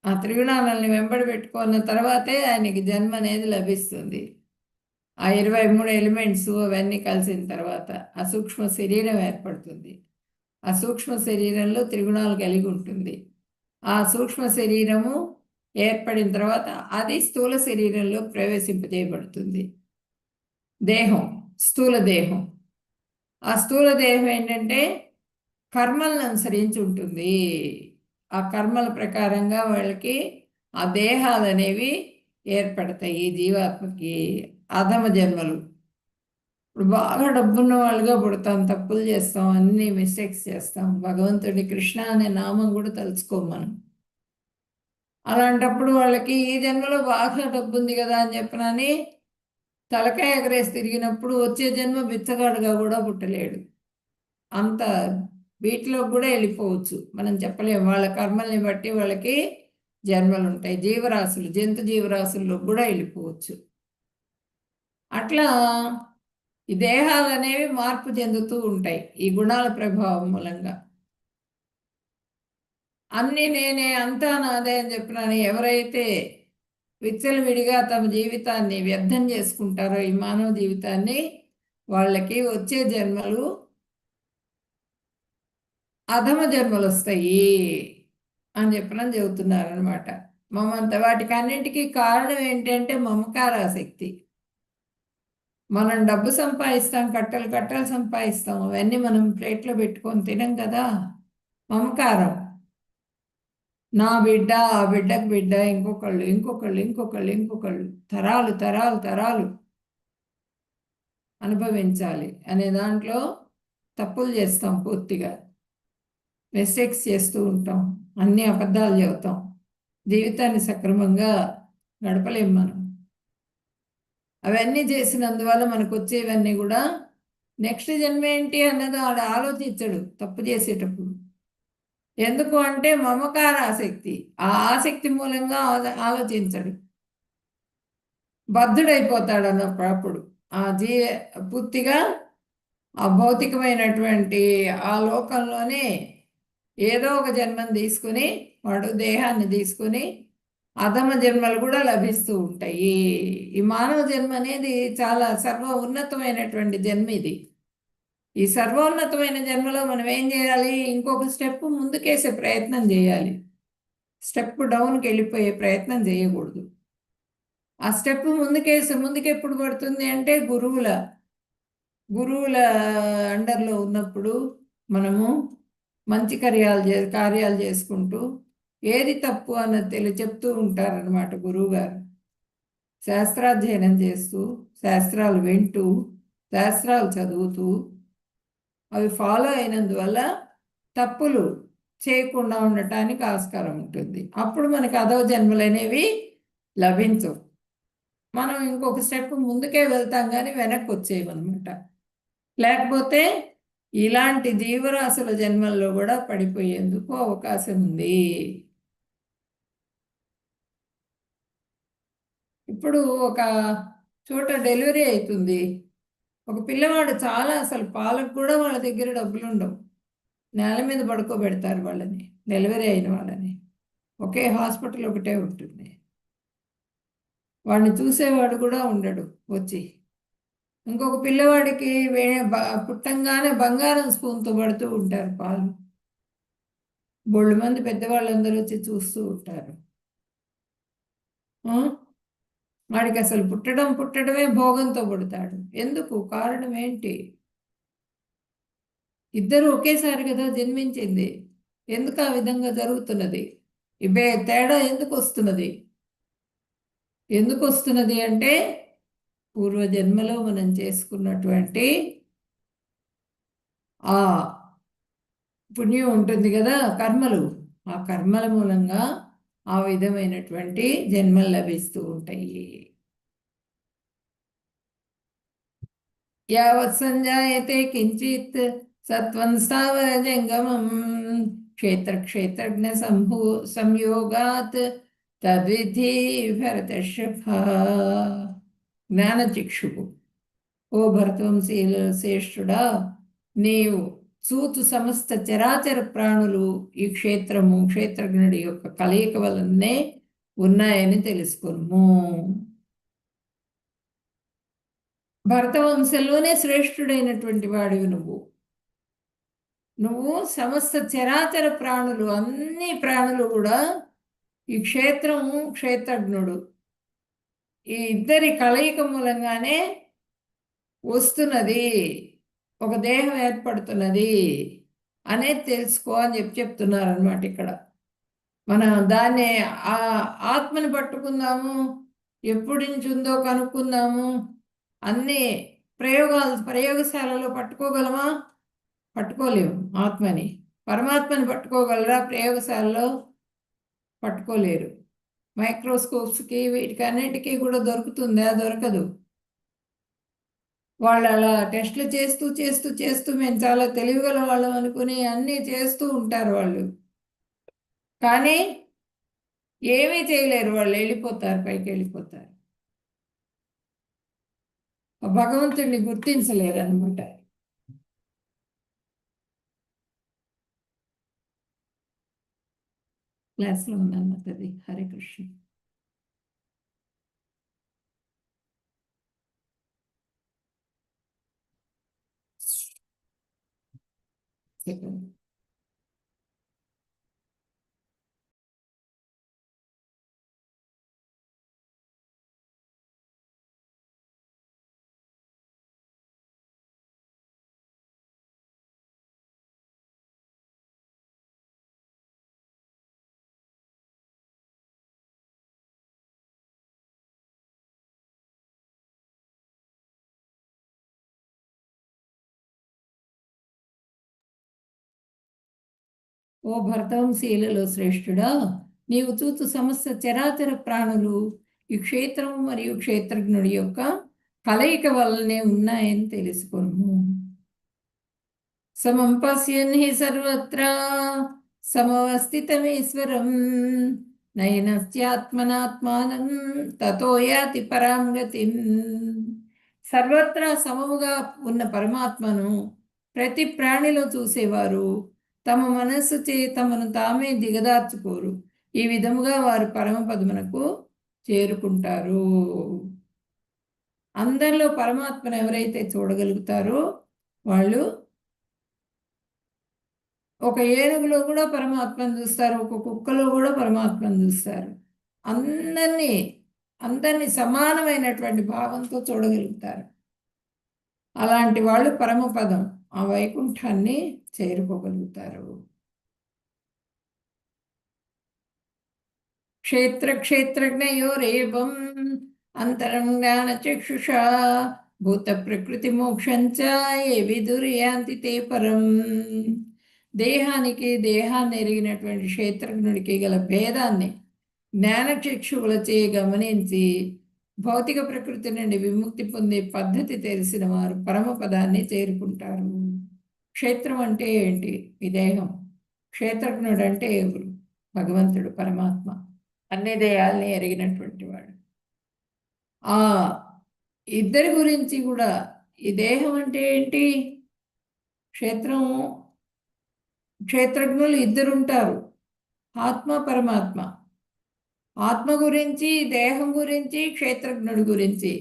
ఆ త్రిగుణాలని వెంబడి పెట్టుకున్న తర్వాతే ఆయనకి జన్మ అనేది లభిస్తుంది. ఆ 23 ఎలిమెంట్స్ అవన్నీ కలిసిన తర్వాత ఆ సూక్ష్మ శరీరం ఏర్పడుతుంది. ఆ సూక్ష్మ శరీరంలో త్రిగుణాలు కలిగి ఉంటుంది. ఆ సూక్ష్మ శరీరము ఏర్పడిన తర్వాత అది స్థూల శరీరంలో ప్రవేశింపజేయబడుతుంది. దేహం, స్థూల దేహం. ఆ స్థూల దేహం ఏంటంటే కర్మలను అనుసరించి ఉంటుంది. ఆ కర్మల ప్రకారంగా వాళ్ళకి ఆ దేహాలు అనేవి ఏర్పడతాయి. ఈ జీవాత్మకి అధమ జన్మలు. ఇప్పుడు బాగా డబ్బున్న వాళ్ళుగా పుడతాం, తప్పులు చేస్తాం, అన్ని మిస్టేక్స్ చేస్తాం. భగవంతుడి కృష్ణ అనే నామం కూడా తలుచుకోం మనం. అలాంటప్పుడు వాళ్ళకి ఈ జన్మలో బాగా డబ్బు ఉంది కదా అని చెప్పనని తలకాయ ఎగరేసి తిరిగినప్పుడు వచ్చే జన్మ బిచ్చగాడుగా కూడా పుట్టలేడు. అంత వీటిలో కూడా వెళ్ళిపోవచ్చు. మనం చెప్పలేము. వాళ్ళ కర్మల్ని బట్టి వాళ్ళకి జన్మలు ఉంటాయి. జంతు జీవరాశుల్లో కూడా వెళ్ళిపోవచ్చు. అట్లా ఈ దేహాలు అనేవి మార్పు చెందుతూ ఉంటాయి ఈ గుణాల ప్రభావం మూలంగా. అన్నీ నేనే, అంతా నాదే అని చెప్పినాను ఎవరైతే విచ్చలవిడిగా తమ జీవితాన్ని వ్యర్థం చేసుకుంటారో, ఈ మానవ జీవితాన్ని, వాళ్ళకి వచ్చే జన్మలు అధమ జన్మలు వస్తాయి అని చెబుతున్నారు అనమాట. వాటికి అన్నింటికీ కారణం ఏంటంటే మమకారాసక్తి. మనం డబ్బు సంపాదిస్తాం, కట్టలు కట్టలు సంపాదిస్తాం, అవన్నీ మనం ప్లేట్లో పెట్టుకొని తినం కదా. మమకారం. నా బిడ్డ, ఆ బిడ్డకు బిడ్డ, ఇంకొకళ్ళు ఇంకొకళ్ళు ఇంకొకళ్ళు ఇంకొకళ్ళు, తరాలు తరాలు తరాలు అనుభవించాలి అనే దాంట్లో తప్పులు చేస్తాం, పూర్తిగా మిస్టేక్స్ చేస్తూ ఉంటాం, అన్ని అబద్ధాలు చెబుతాం, జీవితాన్ని సక్రమంగా గడపలేం మనం. అవన్నీ చేసినందువల్ల మనకు వచ్చేవన్నీ కూడా నెక్స్ట్ జన్మ ఏంటి అన్నది ఆడ ఆలోచించడు తప్పు చేసేటప్పుడు. ఎందుకు అంటే మమకార ఆసక్తి. ఆ ఆసక్తి మూలంగా ఆలోచించడు, బద్ధుడైపోతాడు అన్నప్పుడు. ఆ జీ పూర్తిగా ఆ భౌతికమైనటువంటి ఆ లోకంలోనే ఏదో ఒక జన్మను తీసుకుని, వాడు దేహాన్ని తీసుకుని అధమ జన్మలు కూడా లభిస్తూ ఉంటాయి. ఈ మానవ జన్మ అనేది చాలా సర్వ ఉన్నతమైనటువంటి జన్మ ఇది. ఈ సర్వోన్నతమైన జన్మలో మనం ఏం చేయాలి? ఇంకొక స్టెప్ ముందుకేసే ప్రయత్నం చేయాలి. స్టెప్ డౌన్కి వెళ్ళిపోయే ప్రయత్నం చేయకూడదు. ఆ స్టెప్ ముందుకు ఎప్పుడు పడుతుంది అంటే గురువుల అండర్లో ఉన్నప్పుడు మనము మంచి కార్యాలు చేసుకుంటూ ఏది తప్పు అన్నది చెప్తూ ఉంటారనమాట గురువు గారు. శాస్త్రాధ్యయనం చేస్తూ, శాస్త్రాలు వింటూ, శాస్త్రాలు చదువుతూ, అవి ఫాలో అయినందువల్ల తప్పులు చేయకుండా ఉండటానికి ఆస్కారం ఉంటుంది. అప్పుడు మనకి అదో జన్మలు అనేవి లభించవు. మనం ఇంకొక స్టెప్ ముందుకే వెళ్తాం కానీ వెనక్కి వచ్చేయమన్నమాట. లేకపోతే ఇలాంటి జీవరాశుల జన్మల్లో కూడా పడిపోయేందుకు అవకాశం ఉంది. ఇప్పుడు ఒక చోట డెలివరీ అవుతుంది. ఒక పిల్లవాడు చాలా, అసలు పాలకు కూడా వాళ్ళ దగ్గర డబ్బులు ఉండవు, నేల మీద పడుకోబెడతారు వాళ్ళని, డెలివరీ అయిన వాళ్ళని. ఒకే హాస్పిటల్ ఒకటే ఉంటుంది, వాడిని చూసేవాడు కూడా ఉండడు వచ్చి. ఇంకొక పిల్లవాడికి పుట్టంగానే బంగారం స్పూన్తో పడుతూ ఉంటారు పాలు. బోళ్ళు మంది పెద్దవాళ్ళందరూ వచ్చి చూస్తూ ఉంటారు. వాడికి అసలు పుట్టడమే భోగంతో పుడతాడు. ఎందుకు? కారణం ఏంటి? ఇద్దరు ఒకేసారి కదా జన్మించింది. ఎందుకు ఆ విధంగా జరుగుతున్నది? ఇవే తేడా ఎందుకు వస్తున్నది? ఎందుకు వస్తున్నది అంటే పూర్వజన్మలో మనం చేసుకున్నటువంటి ఆ పుణ్యం ఉంటుంది కదా, కర్మలు. ఆ కర్మల మూలంగా ఆ విధమైనటువంటి జన్మలు లభిస్తూ ఉంటాయి. యావత్ సంజాయతే కించిత్ సత్వం స్థావర జంగమం క్షేత్రజ్ఞ సంయోగాత్ తద్విధి భరతర్షభ. జ్ఞానచిక్షువు, ఓ భరతవంశీల శ్రేష్ఠుడా, నీవు చూచు సమస్త చరాచర ప్రాణులు ఈ క్షేత్రజ్ఞుడి యొక్క కలయిక వలనే ఉన్నాయని తెలుసుకును. భరతవంశంలోనే శ్రేష్ఠుడైనటువంటి వాడివి నువ్వు సమస్త చరాచర ప్రాణులు, అన్ని ప్రాణులు కూడా ఈ క్షేత్రజ్ఞుడు, ఈ ఇద్దరి కలయిక మూలంగానే వస్తున్నది, ఒక దేహం ఏర్పడుతున్నది అనేది తెలుసుకో అని చెప్తున్నారు అనమాట. ఇక్కడ మనం దాన్ని ఆ ఆత్మని పట్టుకుందాము, ఎప్పటి నుంచి ఉందో కనుక్కుందాము. అన్ని ప్రయోగశాలలో పట్టుకోగలమా? పట్టుకోలేము ఆత్మని. పరమాత్మని పట్టుకోగలరా? ప్రయోగశాలలో పట్టుకోలేరు. మైక్రోస్కోప్స్కి వీటికి అన్నిటికీ కూడా దొరుకుతుందా? దొరకదు. వాళ్ళు అలా టెస్టులు చేస్తూ చేస్తూ చేస్తూ మేము చాలా తెలివిగల వాళ్ళం అనుకుని అన్నీ చేస్తూ ఉంటారు వాళ్ళు. కానీ ఏమీ చేయలేరు, వాళ్ళు వెళ్ళిపోతారు, పైకి వెళ్ళిపోతారు. భగవంతుడిని గుర్తించలేరు అనమాట. క్లాస్లో ఉందన్నమాట అది. హరే కృష్ణ. సెకండ్. ఓ భరతవంశీయులలో శ్రేష్ఠుడా, నీవు చూచు సమస్త చరాచర ప్రాణులు ఈ క్షేత్రము మరియు క్షేత్రజ్ఞుడి యొక్క కలయిక వల్లనే ఉన్నాయని తెలుసుకొను. సమం పశ్యన్ హి సర్వత్రా సమవస్థితమీశ్వరం నయనస్యాత్మనాత్మానం తతో యాతి పరాం గతిం. సర్వత్రా సమముగా ఉన్న పరమాత్మను ప్రతి ప్రాణిలో చూసేవారు తమ మనస్సు చే తమను తామే దిగదార్చుకోరు. ఈ విధముగా వారు పరమపదమునకు చేరుకుంటారు. అందరిలో పరమాత్మను ఎవరైతే చూడగలుగుతారో వాళ్ళు ఒక ఏనుగులో కూడా పరమాత్మను చూస్తారు, ఒక కుక్కలో కూడా పరమాత్మను చూస్తారు. అందరినీ సమానమైనటువంటి భావంతో చూడగలుగుతారు. అలాంటి వాళ్ళు పరమపదం ఆ వైకుంఠాన్ని చేరుకోగలుగుతారు. క్షేత్రజ్ఞయోరేవం అంతరం జ్ఞాన చక్షుషా భూత ప్రకృతి మోక్షంచ ఏ విదుర్యాంతి తే పరం. దేహాన్ని ఎరిగినటువంటి క్షేత్రజ్ఞుడికి గల భేదాన్ని జ్ఞానచక్షువులచే గమనించి భౌతిక ప్రకృతి నుండి విముక్తి పొందే పద్ధతి తెలిసిన వారు పరమపదాన్ని చేరుకుంటారు. క్షేత్రం అంటే ఏంటి? ఈ దేహం. క్షేత్రజ్ఞుడు అంటే ఎవరు? భగవంతుడు, పరమాత్మ, అన్ని దేహాల్ని ఎరిగినటువంటి వాడు. ఆ ఇద్దరి గురించి కూడా ఈ దేహం అంటే ఏంటి? క్షేత్రజ్ఞులు ఇద్దరుంటారు, ఆత్మ పరమాత్మ. ఆత్మ గురించి, దేహం గురించి, క్షేత్రజ్ఞుడి గురించి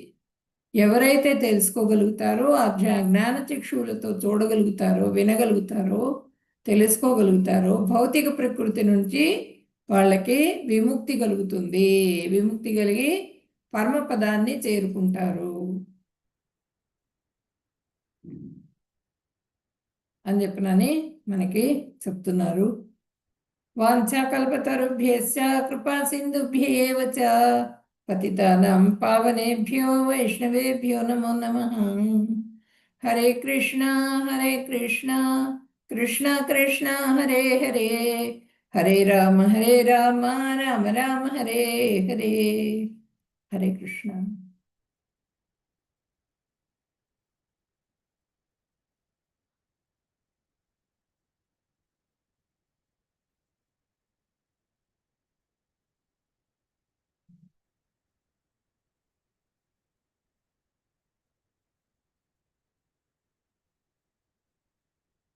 ఎవరైతే తెలుసుకోగలుగుతారో, ఆ జ్ఞాన చక్షువులతో చూడగలుగుతారో, వినగలుగుతారో, తెలుసుకోగలుగుతారో, భౌతిక ప్రకృతి నుంచి వాళ్ళకి విముక్తి కలుగుతుంది. విముక్తి కలిగి పరమపదాన్ని చేరుకుంటారు అని చెప్పనని మనకి చెప్తున్నారు. వాంఛాకల్పతరుభ్యశ్చ కృపా సింధుభ్యేవ చ పతితానాం పావనేభ్యో వైష్ణవేభ్యో నమో నమః. హరే కృష్ణ కృష్ణ కృష్ణ హరే హరే, హరే రామ రామ రామ హరే హరే. హరే కృష్ణ.